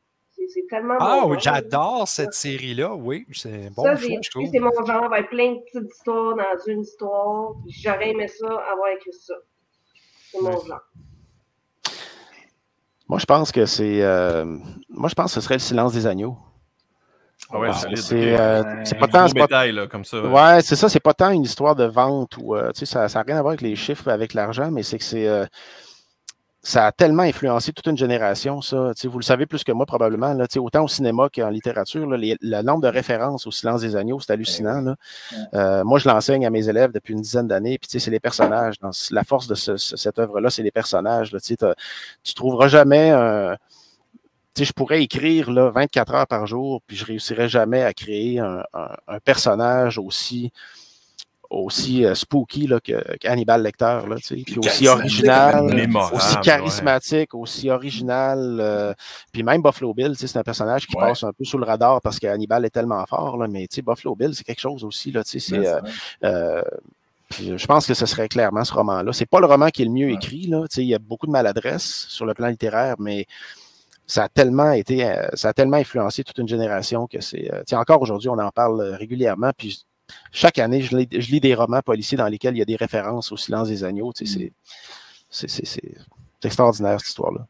C'est tellement bon. Ah, j'adore cette série-là, oui. C'est bon choix, je trouve. C'est mon genre, avec plein de petites histoires dans une histoire. J'aurais aimé ça, avoir écrit ça. C'est mon genre. Moi, je pense que ce serait Le Silence des agneaux. Ah ouais, c'est pas tant bétail, là, comme ça. Ouais, c'est ça, c'est pas tant une histoire de vente ou ça n'a rien à voir avec les chiffres, avec l'argent, mais c'est que ça a tellement influencé toute une génération, ça. Vous le savez plus que moi, probablement. Là, autant au cinéma qu'en littérature, là, le nombre de références au Silence des agneaux, c'est hallucinant. Là. Moi, je l'enseigne à mes élèves depuis une dizaine d'années. Puis, c'est les personnages. La force de cette œuvre-là, c'est les personnages. Là, tu trouveras jamais je pourrais écrire là, 24 heures par jour, puis je réussirais jamais à créer un personnage aussi spooky là, qu'Hannibal Lecter, là, puis aussi original, aussi charismatique, aussi original. Puis même Buffalo Bill, c'est un personnage qui passe un peu sous le radar parce qu'Hannibal est tellement fort, là, mais Buffalo Bill, c'est quelque chose aussi. Là, puis je pense que ce serait clairement ce roman-là. C'est pas le roman qui est le mieux écrit. Là, il y a beaucoup de maladresse sur le plan littéraire, mais ça a tellement influencé toute une génération que c'est. Encore aujourd'hui, on en parle régulièrement. Puis chaque année, je lis des romans policiers dans lesquels il y a des références au Silence des agneaux. C'est extraordinaire, cette histoire-là.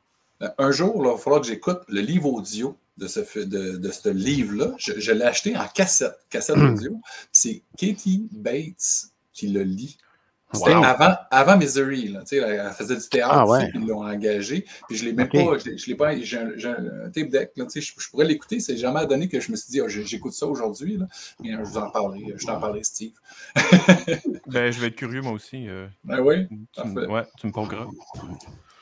Un jour, il va falloir que j'écoute le livre audio de ce livre-là. Je l'ai acheté en cassette audio. C'est Katie Bates qui le lit. C'était avant Misery. Là, elle faisait du théâtre, puis ils l'ont engagé. Puis je ne l'ai même pas. Je l'ai pas. J'ai un tape deck. Là, je pourrais l'écouter. C'est jamais donné que je me suis dit j'écoute ça aujourd'hui. Mais je vous en parlerai. Je t'en parlerai, Steve. Ben, je vais être curieux, moi aussi. Ben oui. Tu me pogras.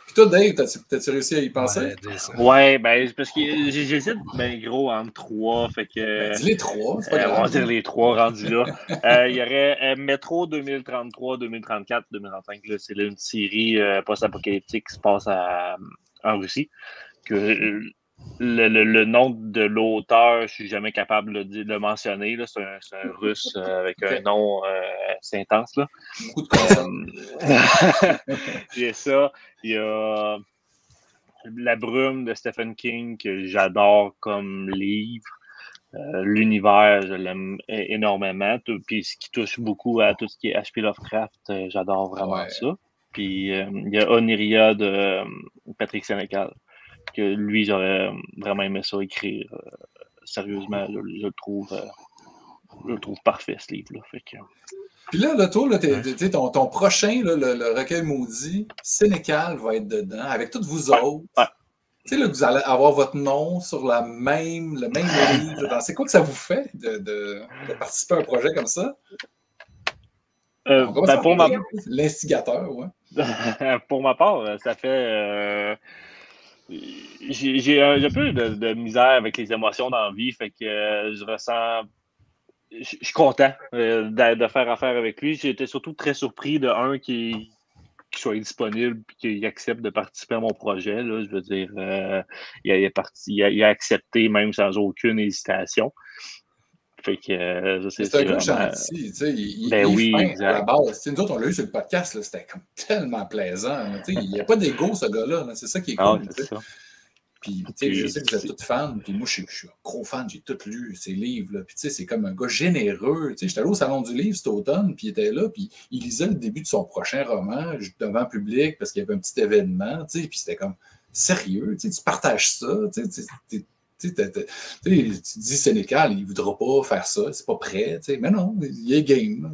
Puis toi, Dave, t'as-tu réussi à y penser? Ouais, ben, parce que j'hésite ben gros entre trois. Fait que. Dis les trois, c'est pas grave. On va dire les trois rendus là. Il y aurait Metro 2033, 2034, 2035. Là, c'est là une série post-apocalyptique qui se passe en Russie. Que le nom de l'auteur, je suis jamais capable de le mentionner. Là. C'est un russe avec un nom assez intense. Là. Beaucoup de consonnes. Il y a ça. Il y a La Brume de Stephen King que j'adore comme livre. L'univers, je l'aime énormément. Puis ce qui touche beaucoup à tout ce qui est H.P. Lovecraft, j'adore vraiment ça. Puis il y a Oniria de Patrick Sénécal. Que lui, j'aurais vraiment aimé ça écrire. Sérieusement, je le trouve parfait, ce livre-là. Fait que... Puis là, toi, là, ton prochain, là, le recueil maudit, Sénécal va être dedans, avec tous vous autres. Ouais. Tu sais, là, vous allez avoir votre nom sur le même livre. C'est quoi que ça vous fait de participer à un projet comme ça? Pour l'instigateur, ouais. Pour ma part, ça fait... j'ai un peu de misère avec les émotions dans la vie, fait que je ressens... Je suis content de faire affaire avec lui. J'étais surtout très surpris de qu'il soit disponible et qu'il accepte de participer à mon projet. Là. Je veux dire, il a accepté même sans aucune hésitation. Fait que c'est un gars gentil, tu sais, il est fin à la base. Nous autres, on l'a eu sur le podcast, c'était comme tellement plaisant. Il n'y a pas d'égo, ce gars-là. C'est ça qui est cool. Puis, je sais que vous êtes tous fans, puis moi, je suis un gros fan, j'ai tout lu ses livres, puis c'est comme un gars généreux. J'étais allé au Salon du Livre cet automne, puis il était là, puis il lisait le début de son prochain roman devant le public, parce qu'il y avait un petit événement, puis c'était comme sérieux, tu partages ça, tu dis Sénécal, il ne voudra pas faire ça, c'est pas prêt, mais non, il est game.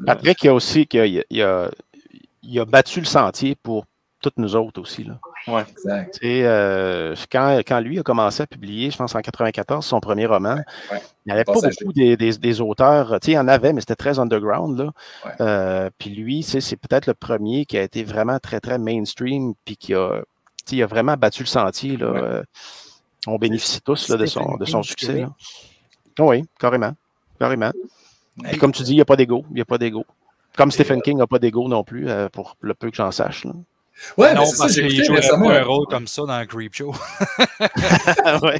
Patrick, il y a aussi qu'il a battu le sentier pour toutes nous autres aussi. Là. Ouais, exact. Quand lui a commencé à publier, je pense en 1994, son premier roman, il n'y avait pas beaucoup des auteurs. Il y en avait, mais c'était très underground. Là. Puis lui, c'est peut-être le premier qui a été vraiment très, très mainstream, puis qui a vraiment battu le sentier. Là. On bénéficie tous là, de son succès. Là. Oui, carrément. Puis comme tu dis, il n'y a pas d'ego. Comme Stephen King n'a pas d'ego non plus, pour le peu que j'en sache. Là. Ouais, non, parce qu'il jouerait pas un rôle comme ça dans un Creepshow. Ouais.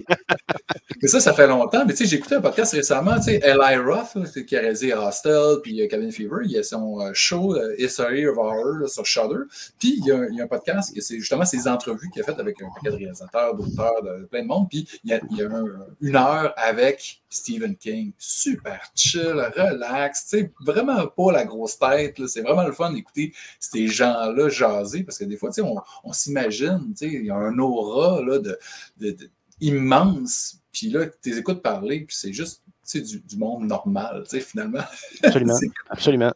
Mais ça fait longtemps. Mais tu sais, j'ai écouté un podcast récemment, tu sais, Eli Roth, qui a réalisé Hostel, puis Cabin Fever, il y a son show History of Horror là, sur Shudder. Puis il y a un podcast, c'est justement ses entrevues qu'il a faites avec un paquet de réalisateurs, d'auteurs, de plein de monde. Puis il y a une heure avec Stephen King. Super chill, relax, tu sais, vraiment pas la grosse tête. Là. C'est vraiment le fun d'écouter ces gens-là jaser, parce que des fois, tu sais, on s'imagine, tu sais, il y a un aura là, immense, puis là, tu les écoutes parler, puis c'est juste, tu sais, du monde normal, tu sais, finalement. Absolument, absolument.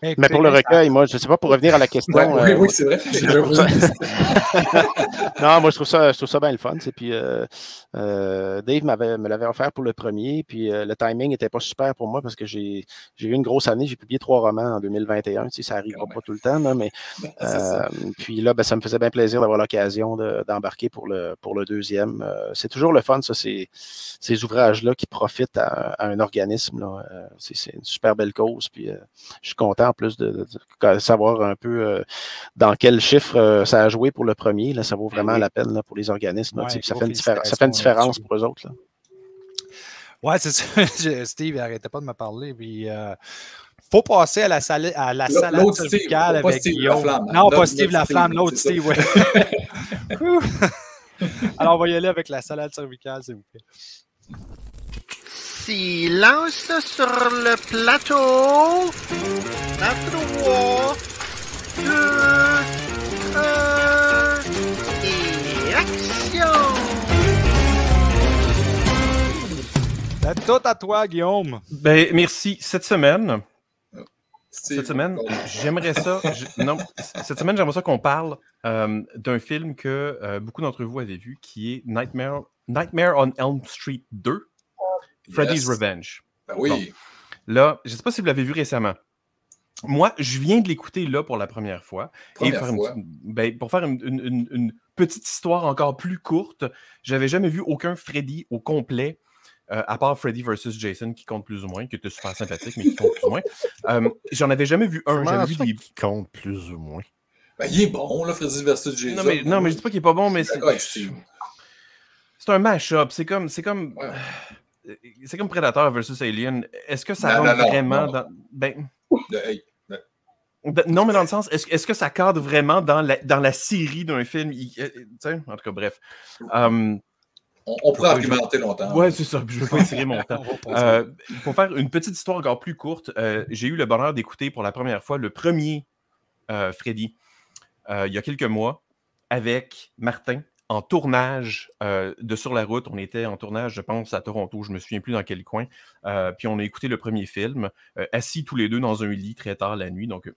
Mais pour le recueil, moi, je ne sais pas, pour revenir à la question. Oui, c'est vrai. Non, moi, je trouve ça bien le fun. Puis Dave me l'avait offert pour le premier, puis le timing n'était pas super pour moi parce que j'ai eu une grosse année. J'ai publié 3 romans en 2021. Tu sais, ça n'arrivera pas tout le temps, là, mais puis là, ça me faisait bien plaisir d'avoir l'occasion d'embarquer pour le deuxième. C'est toujours le fun, ça, ces ouvrages-là qui profitent à un organisme. Là. C'est une super belle cause, puis je suis content en plus de savoir un peu dans quel chiffre ça a joué pour le premier. Là, ça vaut vraiment la peine là, pour les organismes. Là, ça fait une différence pour eux autres. Oui, c'est ça. Steve n'arrêtait pas de me parler. Puis, faut passer à la salade cervicale avec Guillaume. Non, pas Steve Laflamme, l'autre Steve, oui. Alors, on va y aller avec la salade cervicale, s'il vous plaît. Silence sur le plateau. 3, 2, 1 et action! C'est tout à toi, Guillaume. Ben, merci. Cette semaine, j'aimerais ça. Cette semaine, j'aimerais ça qu'on parle d'un film que beaucoup d'entre vous avez vu, qui est Nightmare on Elm Street 2. Freddy's Revenge. Ben oui. Bon. Là, je ne sais pas si vous l'avez vu récemment. Moi, je viens de l'écouter là pour la première fois. Pour faire une petite histoire encore plus courte, j'avais jamais vu aucun Freddy au complet, à part Freddy vs. Jason, qui compte plus ou moins, qui était super sympathique, mais qui compte plus ou moins. J'en avais jamais vu un. J'avais vu des... qui compte plus ou moins. Ben, il est bon, là, Freddy vs. Jason. Non, mais je dis pas qu'il est pas bon, mais c'est un mash-up. C'est comme Predator vs. Alien. Est-ce que ça rentre vraiment dans... Non, mais dans le sens, est-ce que ça cadre vraiment dans la série d'un film? En tout cas, bref. On pourrait argumenter longtemps. Oui, c'est ça. Je ne veux pas étirer mon temps. Pour faire une petite histoire encore plus courte, j'ai eu le bonheur d'écouter pour la première fois le premier Freddy il y a quelques mois avec Martin en tournage de Sur la route. On était en tournage, je pense, à Toronto. Je ne me souviens plus dans quel coin. Puis on a écouté le premier film, assis tous les deux dans un lit très tard la nuit. Donc,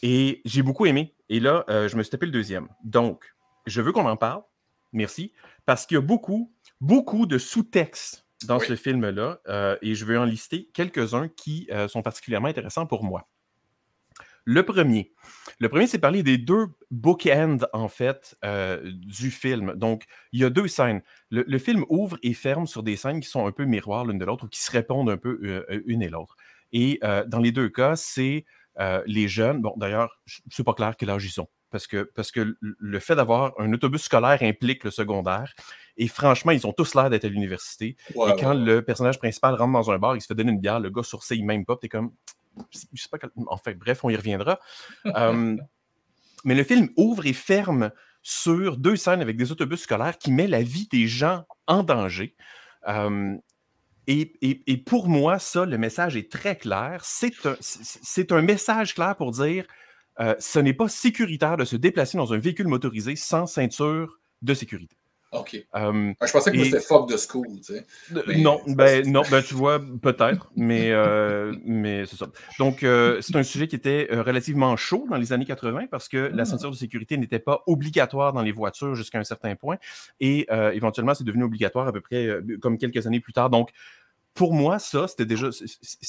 et j'ai beaucoup aimé. Et là, je me suis tapé le deuxième. Donc, je veux qu'on en parle. Merci. Parce qu'il y a beaucoup de sous-textes dans ce film-là. Et je veux en lister quelques-uns qui sont particulièrement intéressants pour moi. Le premier, c'est parler des deux bookends, en fait, du film. Donc, il y a deux scènes. Le film ouvre et ferme sur des scènes qui sont un peu miroirs l'une de l'autre ou qui se répondent un peu une et l'autre. Et dans les deux cas, c'est les jeunes. Bon, d'ailleurs, c'est pas clair quel âge ils ont. Parce que le fait d'avoir un autobus scolaire implique le secondaire. Et franchement, ils ont tous l'air d'être à l'université. Et quand le personnage principal rentre dans un bar, il se fait donner une bière, le gars sourcille même pas. T'es comme... Je sais pas enfin, bref, on y reviendra. Mais le film ouvre et ferme sur deux scènes avec des autobus scolaires qui mettent la vie des gens en danger. Et pour moi, ça, le message est très clair. C'est un message clair pour dire ce n'est pas sécuritaire de se déplacer dans un véhicule motorisé sans ceinture de sécurité. OK. Je pensais que c'était fuck the school, tu sais. Non, tu vois, peut-être, mais c'est ça. Donc, c'est un sujet qui était relativement chaud dans les années 80 parce que la ceinture de sécurité n'était pas obligatoire dans les voitures jusqu'à un certain point et éventuellement, c'est devenu obligatoire à peu près comme quelques années plus tard. Donc, pour moi, ça, c'était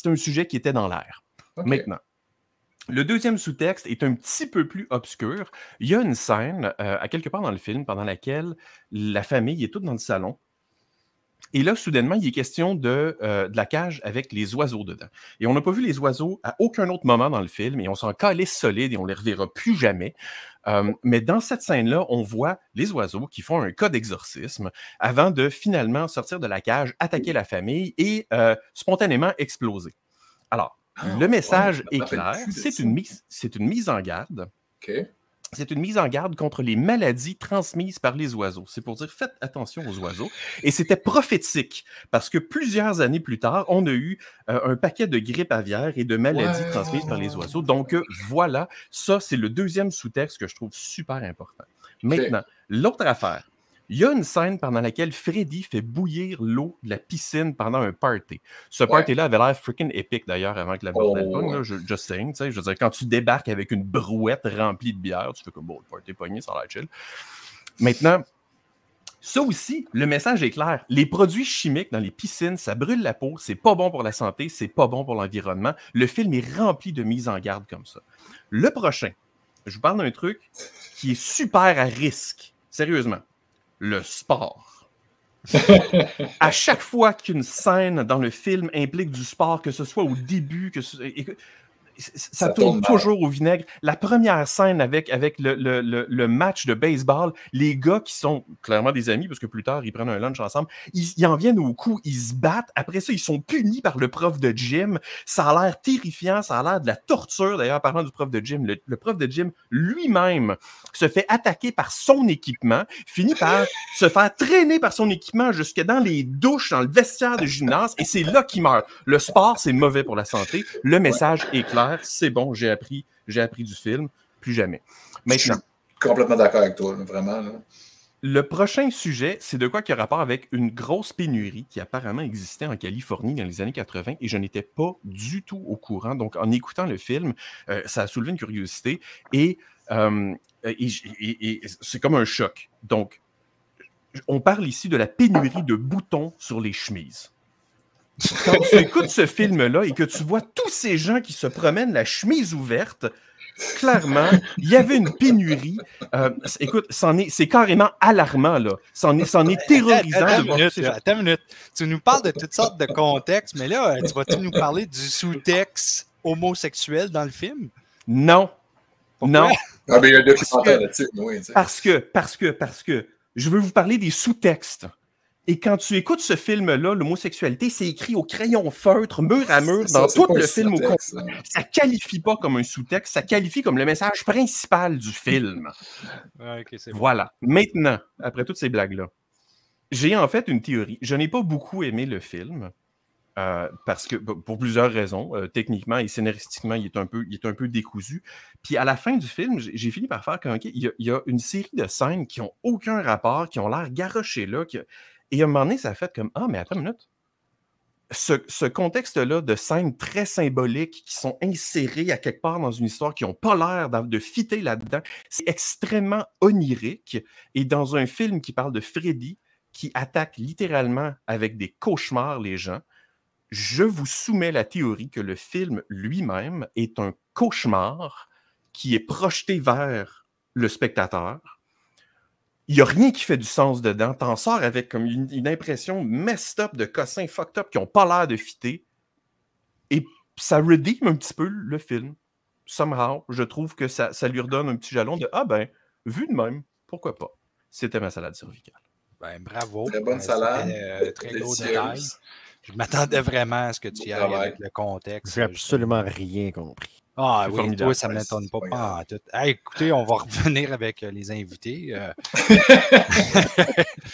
un sujet qui était dans l'air. Okay. Maintenant, le deuxième sous-texte est un petit peu plus obscur. Il y a une scène, à quelque part dans le film, pendant laquelle la famille est toute dans le salon. Et là, soudainement, il est question de la cage avec les oiseaux dedans. Et on n'a pas vu les oiseaux à aucun autre moment dans le film, et on s'en calisse solide et on ne les reverra plus jamais. Mais dans cette scène-là, on voit les oiseaux qui font un cas d'exorcisme avant de finalement sortir de la cage, attaquer la famille et spontanément exploser. Alors, le message est clair, c'est une mise en garde. Okay. C'est une mise en garde contre les maladies transmises par les oiseaux. C'est pour dire, faites attention aux oiseaux. Et c'était prophétique, parce que plusieurs années plus tard, on a eu un paquet de grippe aviaire et de maladies transmises par les oiseaux. Donc voilà, ça c'est le deuxième sous-texte que je trouve super important. Maintenant, l'autre affaire. Il y a une scène pendant laquelle Freddy fait bouillir l'eau de la piscine pendant un party. Ce party-là avait l'air freaking épique, d'ailleurs, avant que la bordel pogne. Just saying, tu sais. Je veux dire, quand tu débarques avec une brouette remplie de bière, tu fais comme, bon, le party pogné, ça a l'air chill. Maintenant, ça aussi, le message est clair. Les produits chimiques dans les piscines, ça brûle la peau, c'est pas bon pour la santé, c'est pas bon pour l'environnement. Le film est rempli de mises en garde comme ça. Le prochain, je vous parle d'un truc qui est super à risque. Sérieusement. Le sport. À chaque fois qu'une scène dans le film implique du sport, que ce soit au début, ça tourne toujours au vinaigre. La première scène avec le match de baseball, les gars qui sont clairement des amis, parce que plus tard, ils prennent un lunch ensemble, ils en viennent au coup, ils se battent. Après ça, ils sont punis par le prof de gym. Ça a l'air terrifiant, ça a l'air de la torture. D'ailleurs, parlant du prof de gym, le prof de gym lui-même se fait attaquer par son équipement, finit par se faire traîner par son équipement jusque dans les douches, dans le vestiaire de gymnase, et c'est là qu'il meurt. Le sport, c'est mauvais pour la santé. Le message est clair. C'est bon, j'ai appris du film, plus jamais. Maintenant, je suis complètement d'accord avec toi, vraiment. Là. Le prochain sujet, c'est de quoi qui a rapport avec une grosse pénurie qui apparemment existait en Californie dans les années 80 et je n'étais pas du tout au courant. Donc, en écoutant le film, ça a soulevé une curiosité et c'est comme un choc. Donc, on parle ici de la pénurie de boutons sur les chemises. Quand tu écoutes ce film-là et que tu vois tous ces gens qui se promènent la chemise ouverte, clairement, il y avait une pénurie. Écoute, c'est carrément alarmant, là. C'en est terrorisant. Attends une minute. Tu nous parles de toutes sortes de contextes, mais là, tu vas-tu nous parler du sous-texte homosexuel dans le film? Non. Pourquoi? Non. Ah, mais il y a un documentaire là-dessus. Oui, parce que je veux vous parler des sous-textes. Et quand tu écoutes ce film-là, l'homosexualité, c'est écrit au crayon feutre, mur à mur, dans tout le film au complet. Ça qualifie pas comme un sous-texte, ça qualifie comme le message principal du film. Okay, voilà. Maintenant, après toutes ces blagues-là, j'ai en fait une théorie. Je n'ai pas beaucoup aimé le film, parce que pour plusieurs raisons, techniquement et scénaristiquement, il est un peu décousu. Puis à la fin du film, j'ai fini par faire comme, OK, il y a une série de scènes qui n'ont aucun rapport, qui ont l'air garochées là. Et à un moment donné, ça a fait comme, ah, mais attends une minute. Ce contexte-là de scènes très symboliques qui sont insérées à quelque part dans une histoire qui n'ont pas l'air de fitter là-dedans, c'est extrêmement onirique. Et dans un film qui parle de Freddy, qui attaque littéralement avec des cauchemars les gens, je vous soumets la théorie que le film lui-même est un cauchemar qui est projeté vers le spectateur. Il n'y a rien qui fait du sens dedans. T'en sors avec comme une impression messed up de cossins fucked up qui n'ont pas l'air de fitter. Et ça redeem un petit peu le film. Somehow, je trouve que ça lui redonne un petit jalon de « Ah ben, vu de même, pourquoi pas? » C'était ma salade cervicale. Ben, bravo. Très bonne salade. Très gros détail. Je m'attendais vraiment à ce que tu y ailles avec le contexte. J'ai absolument rien compris. Ah oui, toi, ça ne m'étonne pas en tout. Hey, écoutez, on va revenir avec les invités.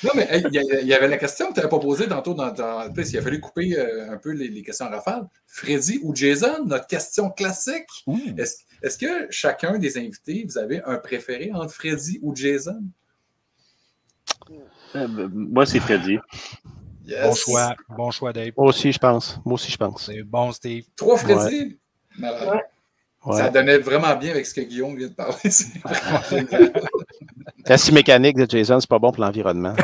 Non, mais il y avait la question que tu n'avais pas posée tantôt. Il a fallu couper un peu les questions en rafale. Freddy ou Jason, notre question classique. Est-ce que chacun des invités, vous avez un préféré entre Freddy ou Jason? Moi, c'est Freddy. Yes. Bon choix, Dave. Moi aussi, je pense. C'est bon, Steve. 3 Freddy? Ouais. Ça donnait vraiment bien avec ce que Guillaume vient de parler. C'est vraiment génial. La scie mécanique de Jason, c'est pas bon pour l'environnement.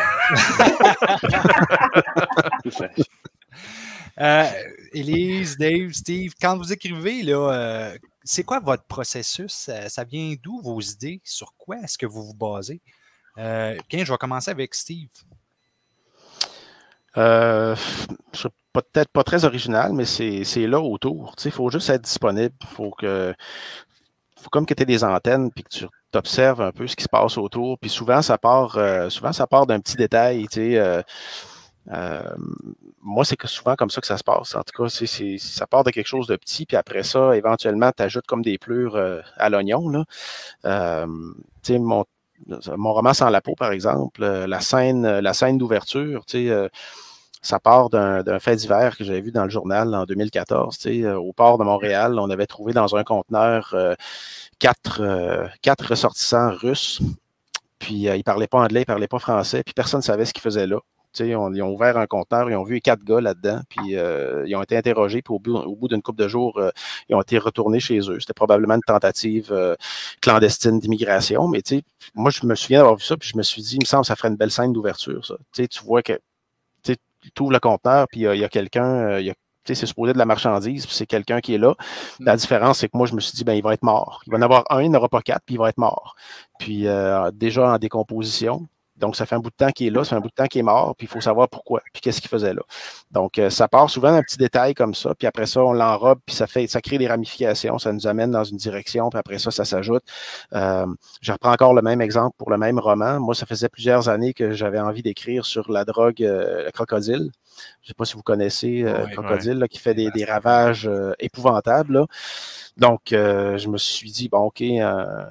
Élise, Dave, Steve, quand vous écrivez, là, c'est quoi votre processus? Ça vient d'où vos idées? Sur quoi est-ce que vous vous basez? Je vais commencer avec Steve. Je suis peut-être pas très original, mais c'est là autour. Il faut juste être disponible. Faut comme que tu aies des antennes puis que tu observes un peu ce qui se passe autour. Puis souvent, ça part d'un petit détail. Moi, c'est souvent comme ça que ça se passe. En tout cas, ça part de quelque chose de petit, puis après ça, éventuellement, tu ajoutes comme des plures à l'oignon. Mon roman Sans la peau, par exemple, la scène d'ouverture, ça part d'un fait divers que j'avais vu dans le journal en 2014. Au port de Montréal, on avait trouvé dans un conteneur 4 ressortissants russes. Puis ils ne parlaient pas anglais, ils ne parlaient pas français, puis personne ne savait ce qu'ils faisaient là. Ils ont ouvert un conteneur, ils ont vu 4 gars là-dedans, puis ils ont été interrogés, puis au bout d'une couple de jours, ils ont été retournés chez eux. C'était probablement une tentative clandestine d'immigration, mais moi, je me souviens d'avoir vu ça, puis je me suis dit, il me semble que ça ferait une belle scène d'ouverture, ça. Tu vois que tu ouvres le conteneur, puis il y a quelqu'un, c'est supposé de la marchandise, puis c'est quelqu'un qui est là. La différence, c'est que moi, je me suis dit, il va être mort. Il va en avoir un, il n'aura pas 4, puis il va être mort. Puis déjà en décomposition. Donc, ça fait un bout de temps qu'il est là, ça fait un bout de temps qu'il est mort, puis il faut savoir pourquoi, puis qu'est-ce qu'il faisait là. Donc, ça part souvent d'un petit détail comme ça, puis après ça, on l'enrobe, puis ça crée des ramifications, ça nous amène dans une direction, puis après ça, ça s'ajoute. Je reprends encore le même exemple pour le même roman. Moi, ça faisait plusieurs années que j'avais envie d'écrire sur la drogue, le crocodile. Je ne sais pas si vous connaissez Crocodile, là, qui fait des ravages épouvantables, là. Donc, je me suis dit, bon, OK, un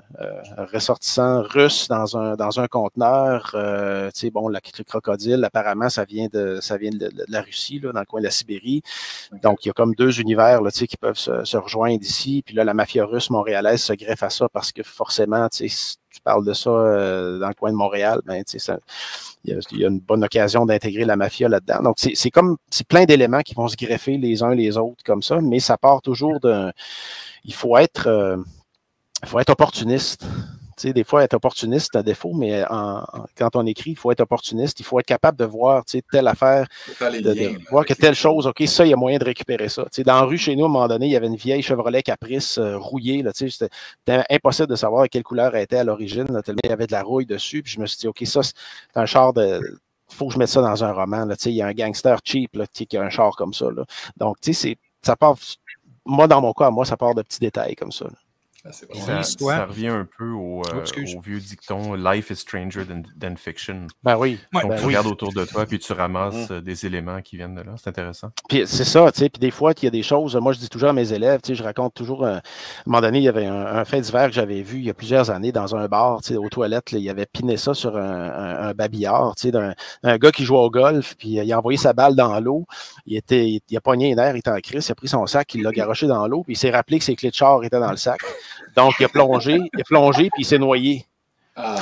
ressortissant russe dans un conteneur, le crocodile, apparemment, ça vient de la Russie, là, dans le coin de la Sibérie. Donc, il y a comme 2 univers là, qui peuvent se rejoindre ici. Puis là, la mafia russe montréalaise se greffe à ça parce que forcément, si tu parles de ça dans le coin de Montréal, il y a une bonne occasion d'intégrer la mafia là-dedans. Donc, c'est plein d'éléments qui vont se greffer les uns les autres comme ça, mais ça part toujours d'un... Il faut être opportuniste. Des fois, être opportuniste, c'est un défaut, mais quand on écrit, il faut être opportuniste. Il faut être capable de voir telle affaire, de voir que telle chose, OK, ça, il y a moyen de récupérer ça. Dans la rue, chez nous, à un moment donné, il y avait une vieille Chevrolet Caprice rouillée. C'était impossible de savoir quelle couleur elle était à l'origine, tellement il y avait de la rouille dessus. Puis je me suis dit, OK, ça, c'est un char de... Il faut que je mette ça dans un roman. Il y a un gangster cheap là, qui a un char comme ça. Là. Donc, ça part... Moi, dans mon cas, ça part de petits détails comme ça. Là. Ça revient un peu au vieux dicton « Life is stranger than fiction ». Ben oui. Donc, tu regardes autour de toi, puis tu ramasses des éléments qui viennent de là. C'est intéressant. Puis c'est ça, tu sais. Puis des fois, il y a des choses... Moi, je dis toujours à mes élèves, tu sais, je raconte toujours... à un moment donné, il y avait un fait divers que j'avais vu il y a plusieurs années dans un bar, tu sais, aux toilettes. Là, il avait piné ça sur un babillard, tu sais, d'un gars qui jouait au golf, puis il a envoyé sa balle dans l'eau. Il a pogné les nerfs, il était en crise, il a pris son sac, il l'a garoché dans l'eau, puis il s'est rappelé que ses clés de char étaient dans le sac. Donc, il a plongé, puis il s'est noyé. Moi,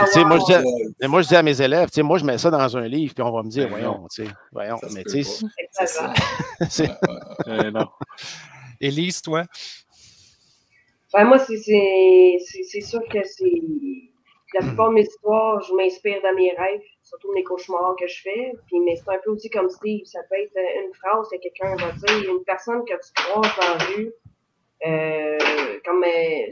je dis à mes élèves, moi, je mets ça dans un livre, puis on va me dire, voyons. Mais tu sais, c'est ça. Élise, toi? Ben, moi, c'est sûr que c'est... La plupart de mes histoires, je m'inspire dans mes rêves, surtout mes cauchemars que je fais. Mais c'est un peu aussi comme Steve, ça peut être une phrase que quelqu'un va dire, une personne que tu croises dans la rue.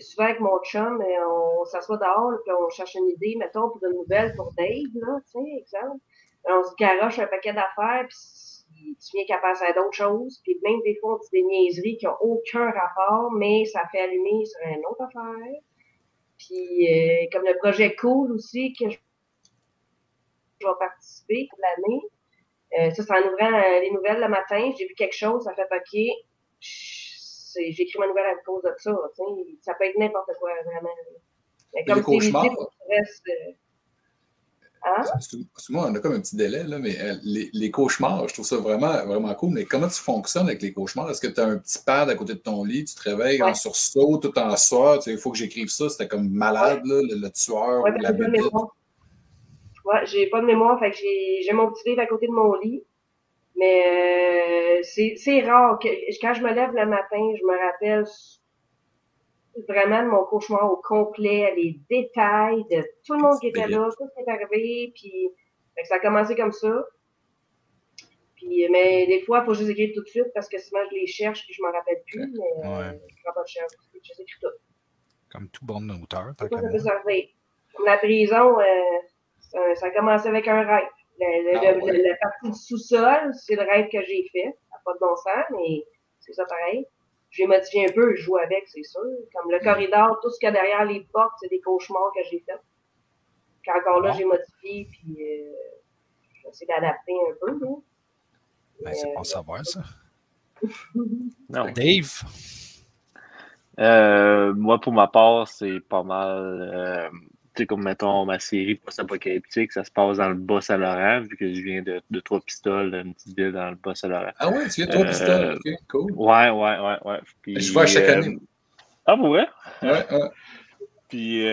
Souvent avec mon chum, on s'assoit dehors, puis on cherche une idée, mettons, pour une nouvelle pour Dave, là, tu sais, exemple. On se garoche un paquet d'affaires, puis tu viens qu'à passer à d'autres choses, puis même des fois, on dit des niaiseries qui n'ont aucun rapport, mais ça fait allumer sur une autre affaire. Puis, comme le projet Cool aussi, que je vais participer pour l'année. Ça, c'est en ouvrant les nouvelles le matin, j'ai vu quelque chose, ça fait OK. J'écris ma nouvelle à cause de ça. Ça peut être n'importe quoi, vraiment. Mais comme les cauchemars. Excuse-moi, on a comme un petit délai, là, mais les cauchemars, je trouve ça vraiment, vraiment cool. Mais comment tu fonctionnes avec les cauchemars? Est-ce que tu as un petit pad à côté de ton lit, tu te réveilles en sursaut, tout en soir, il faut que j'écrive ça, c'était comme malade, là, le tueur ou la bébête? Ouais, j'ai pas de mémoire, fait que j'ai mon petit livre à côté de mon lit. Mais c'est rare que quand je me lève le matin, je me rappelle vraiment de mon cauchemar au complet, les détails de tout le monde qui était là, tout ce qui est arrivé, puis ça a commencé comme ça. Puis, mais des fois, il faut juste écrire tout de suite parce que sinon je les cherche puis je m'en rappelle plus. Mais je prends pas de cherche, je les écris tout. Comme tout bon auteur. Ça peut servir. Comme la prison, ça a commencé avec un rêve. La partie du sous-sol, c'est le rêve que j'ai fait. Ça n'a pas de bon sens, mais c'est ça pareil. J'ai modifié un peu, je joue avec, c'est sûr. Comme le corridor, tout ce qu'il y a derrière les portes, c'est des cauchemars que j'ai faits. Puis encore là, j'ai modifié, puis j'essaie d'adapter un peu. Là. Ben, c'est bon savoir, ça. Non. Dave? Moi, pour ma part, c'est pas mal... tu sais, comme, mettons, ma série post-apocalyptique, ça se passe dans le Bas-Saint-Laurent, vu que je viens de Trois-Pistoles, une petite ville dans le Bas-Saint-Laurent. Ah ouais, tu viens de Trois-Pistoles, ok, cool. Ouais. Puis, je vois chaque année. Ah, ouais? Ouais. Puis,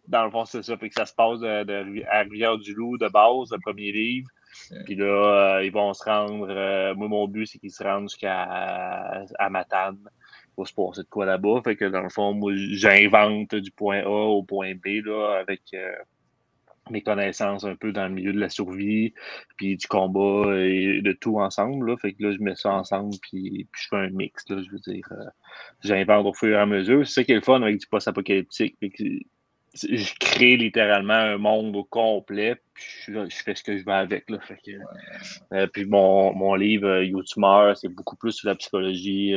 dans le fond, c'est ça. Fait que ça se passe à Rivière-du-Loup, de base, le premier livre. Puis là, ils vont se rendre... moi, mon but, c'est qu'ils se rendent jusqu'à Matane. Il va se passer de quoi là-bas. Fait que dans le fond, moi, j'invente du point A au point B là, avec mes connaissances un peu dans le milieu de la survie, puis du combat et de tout ensemble. Là. Fait que là, je mets ça ensemble, puis je fais un mix. Là, je veux dire, j'invente au fur et à mesure. C'est ça qui est le fun avec du post-apocalyptique. Je crée littéralement un monde au complet, puis je fais ce que je veux avec. Là. Fait que, puis mon livre, YouTuber, c'est beaucoup plus sur la psychologie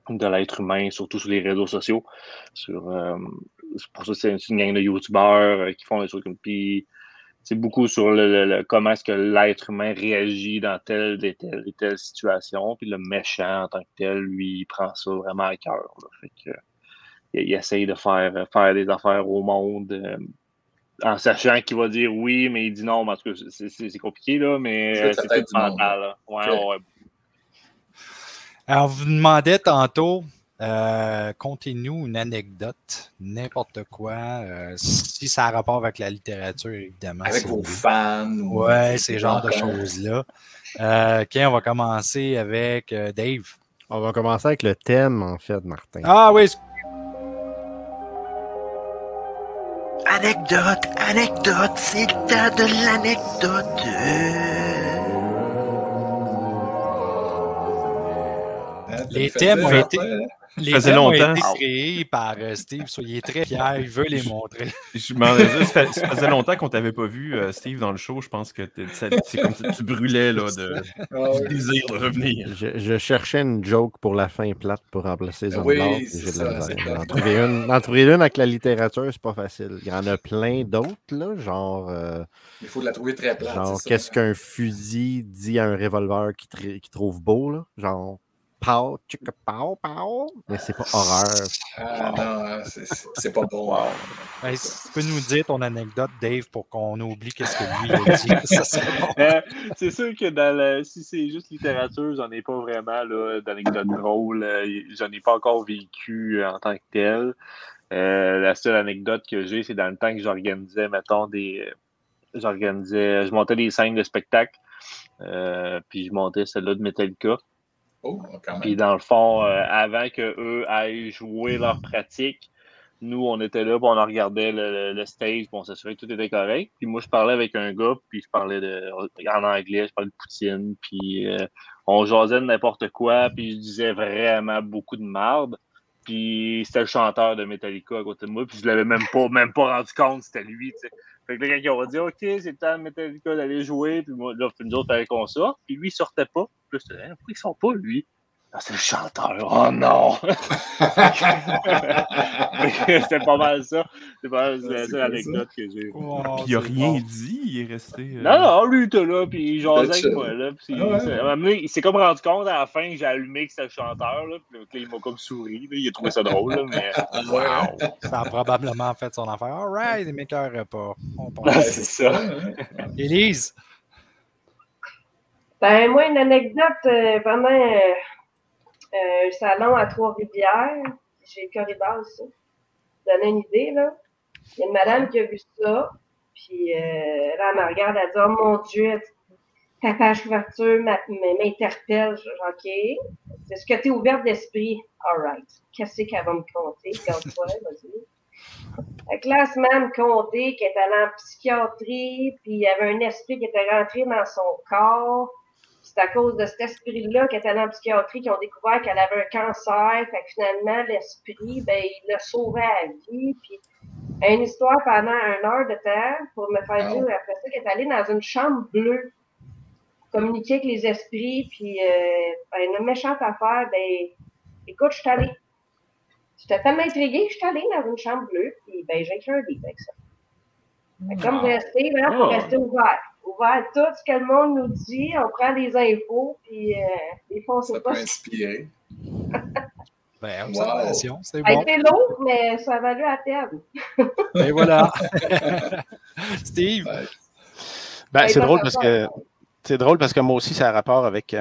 de l'être humain, surtout sur les réseaux sociaux. Pour ça, c'est une gang de youtubeurs qui font des trucs. Puis c'est beaucoup sur comment est-ce que l'être humain réagit dans telle et telle situation. Puis le méchant en tant que tel, lui, il prend ça vraiment à cœur. Fait que il essaye de faire des affaires au monde en sachant qu'il va dire oui, mais il dit non. Parce que c'est compliqué, là, mais c'est tout mental. Là. Ouais. Alors, vous demandez tantôt, contez-nous une anecdote, n'importe quoi, si ça a rapport avec la littérature, évidemment. Avec vos fans. Ouais, ces genres de choses-là. OK, on va commencer avec Dave. On va commencer avec le thème, en fait, Martin. Ah oui. Anecdote, c'est le temps de l'anecdote. Les thèmes ont été... Les faisait thèmes ont longtemps. été créés par Steve, il est très fier, il veut les montrer. Je m'en ai dit, ça faisait longtemps qu'on t'avait pas vu, Steve, dans le show. Je pense que c'est comme si tu brûlais là, du désir de revenir. Je cherchais une joke pour la fin plate pour remplacer Zombie. Oui, J'ai c'est de la ça. misère. D'en trouver une avec la littérature, c'est pas facile. Il y en a plein d'autres, là, genre... Il faut la trouver très plate. Genre, qu'est-ce qu'un fusil dit à un revolver qu'il trouve beau, là? Genre, pow, tchika, pow, pow. Mais c'est pas horreur. Ah non, c'est pas bon. Wow. Ben, si tu peux nous dire ton anecdote, Dave, pour qu'on oublie qu'est-ce que lui a dit. Ça serait bon. C'est sûr que si c'est juste littérature, j'en ai pas vraiment d'anecdotes drôles. J'en ai pas encore vécu en tant que tel. La seule anecdote que j'ai, c'est dans le temps que j'organisais, mettons, je montais des scènes de spectacle, puis je montais celle-là de Metallica. Oh, quand même. Puis dans le fond, avant qu'eux aillent jouer leur pratique, nous, on était là, puis on regardait le stage, puis on s'assurait que tout était correct. Puis moi, je parlais avec un gars, puis je parlais en anglais, je parlais de poutine, puis on jasait de n'importe quoi, puis je disais vraiment beaucoup de marde. Puis c'était le chanteur de Metallica à côté de moi, puis je l'avais même pas rendu compte, c'était lui, tu sais. Fait que là, quand on va dire, OK, c'est le temps de Metallica d'aller jouer, puis moi, là, nous autres, fallait qu'on sorte, puis lui, il sortait pas. Puis là, je disais, pourquoi ils sont pas, lui? Ah, c'est le chanteur. Oh non! C'était pas mal ça. C'est pas mal ça l'anecdote que j'ai. Puis il a rien dit, il est resté. Non, lui, il était là, puis il jasait avec moi. Là, puis il s'est comme rendu compte à la fin que j'ai allumé que c'était le chanteur. Là, puis là, il m'a comme souri. Là, il a trouvé ça drôle. Là, mais wow! Ça a probablement fait son affaire. All right, les m'écœurent pas. C'est ça. Élise? Ben, moi, une anecdote pendant un salon à Trois-Rivières. J'ai le corridor ici. Pour donner une idée, là. Il y a une madame qui a vu ça. Puis là, elle me regarde, elle dit, oh mon Dieu, ta page couverture m'interpelle. Je dis, OK. C'est ce que tu es ouverte d'esprit. All right. Qu'est-ce qu'elle va me compter? Garde-toi, vas-y. Fait que là, elle se met à me compter qu'elle est allée en psychiatrie, puis il y avait un esprit qui était rentré dans son corps. C'est à cause de cet esprit-là qu'elle est allée en psychiatrie qu'ils ont découvert qu'elle avait un cancer. Fait que finalement, l'esprit, ben, il l'a sauvé à la vie. Puis, une histoire pendant 1 heure de temps pour me faire dire après ça qu'elle est allée dans une chambre bleue pour communiquer avec les esprits. Puis, une méchante affaire, ben, écoute, je suis allée. J'étais tellement intriguée que je suis allée dans une chambre bleue. Puis, ben, j'ai écrit un livre avec ça. Fait que comme rester, il faut rester ouvert. Ouvert tout ce que le monde nous dit, on prend des infos, puis des fois, on sait pas. Ça peut inspirer. Ben, observation, c'est Ça a bon. été lourd, mais ça a valu à terme. Et voilà. Steve? Ben, c'est drôle parce que... C'est drôle parce que moi aussi, ça a rapport avec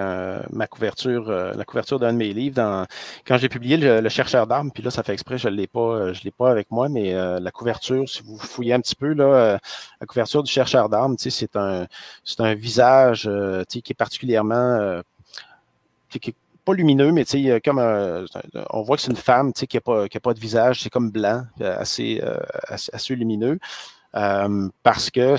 ma couverture, la couverture d'un de mes livres. Quand j'ai publié le Chercheur d'armes, puis là, ça fait exprès, je l'ai pas avec moi, mais la couverture, si vous fouillez un petit peu, là, la couverture du Chercheur d'armes, c'est un visage qui est particulièrement qui est pas lumineux, mais comme on voit que c'est une femme qui n'a pas de visage, c'est comme blanc, assez lumineux, parce que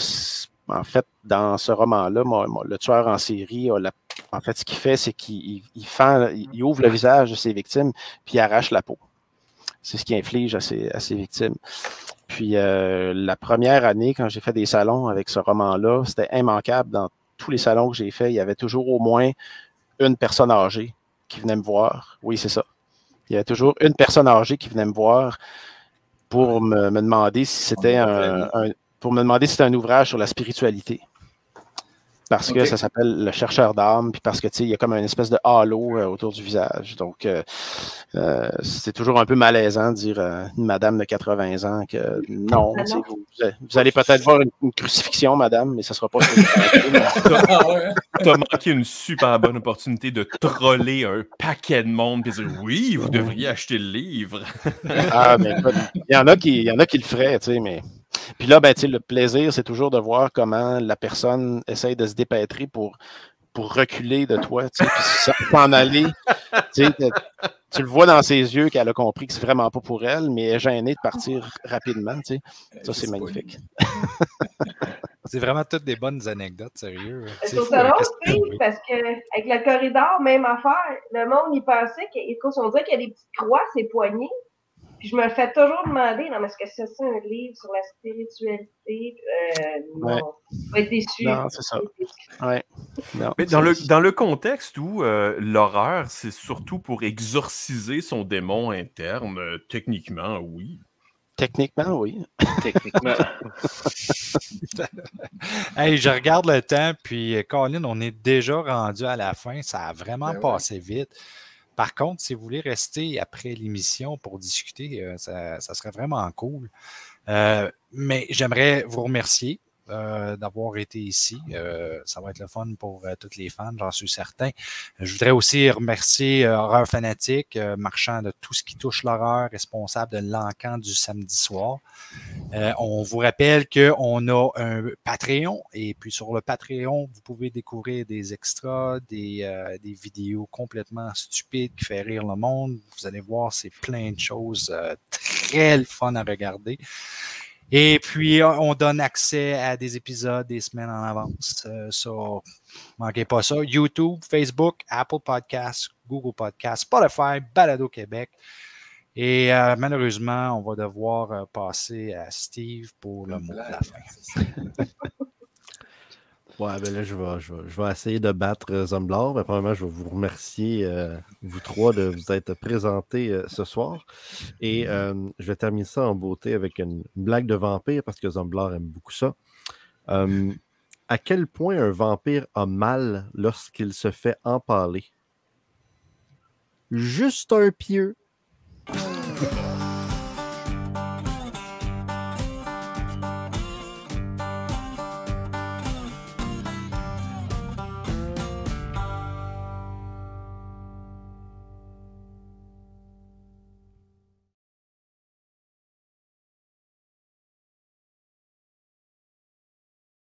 en fait, dans ce roman-là, le tueur en série, en fait, ce qu'il fait, c'est qu'il ouvre le visage de ses victimes, puis il arrache la peau. C'est ce qu'il inflige à ses victimes. Puis la première année, quand j'ai fait des salons avec ce roman-là, c'était immanquable. Dans tous les salons que j'ai faits, il y avait toujours au moins une personne âgée qui venait me voir. Oui, c'est ça. Il y avait toujours une personne âgée qui venait me voir pour me demander si c'était un ouvrage sur la spiritualité. Parce que ça s'appelle Le Chercheur d'âmes, puis parce que il y a comme une espèce de halo autour du visage. Donc, c'est toujours un peu malaisant de dire à une madame de 80 ans que non, vous allez peut-être voir une crucifixion, madame, mais ça ne sera pas ça. Tu as manqué une super bonne opportunité de troller un paquet de monde et dire oui, vous devriez acheter le livre. Ah, mais il y en a qui le feraient, tu sais, mais. Puis là, ben, le plaisir, c'est toujours de voir comment la personne essaye de se dépêtrer pour reculer de toi, puis s'en aller. Tu le vois dans ses yeux qu'elle a compris que c'est vraiment pas pour elle, mais elle est gênée de partir rapidement. Ça, c'est magnifique. C'est vraiment toutes des bonnes anecdotes, sérieux. C'est au salon, Steve, parce qu'avec le corridor, même affaire, le monde, il pensait qu'on dirait qu'il y a des petites croix à ses poignets. Puis je me le fais toujours demander, non, mais est-ce que c'est ça un livre sur la spiritualité? Non, je vais être déçu. Non, c'est ça. Ouais. Non, mais dans le contexte où l'horreur, c'est surtout pour exorciser son démon interne, techniquement, oui. Techniquement, oui. Techniquement. Hey, je regarde le temps, puis Colin, on est déjà rendu à la fin. Ça a vraiment passé vite. Par contre, si vous voulez rester après l'émission pour discuter, ça serait vraiment cool. Mais j'aimerais vous remercier d'avoir été ici. Ça va être le fun pour tous les fans, j'en suis certain. Je voudrais aussi remercier Horreur Fanatique, marchand de tout ce qui touche l'horreur, responsable de l'encan du samedi soir. On vous rappelle qu'on a un Patreon, et puis sur le Patreon, vous pouvez découvrir des extras, des vidéos complètement stupides qui font rire le monde. Vous allez voir, c'est plein de choses très fun à regarder. Et puis, on donne accès à des épisodes des semaines en avance. Ça, manquez pas ça. YouTube, Facebook, Apple Podcasts, Google Podcasts, Spotify, Balado Québec. Et malheureusement, on va devoir passer à Steve pour le mot de la fin. Ouais, ben là, je vais essayer de battre Zomblard. Mais premièrement, je vais vous remercier, vous trois, de vous être présentés ce soir. Et je vais terminer ça en beauté avec une blague de vampire, parce que Zomblard aime beaucoup ça. À quel point un vampire a mal lorsqu'il se fait empaler? Juste un pieu.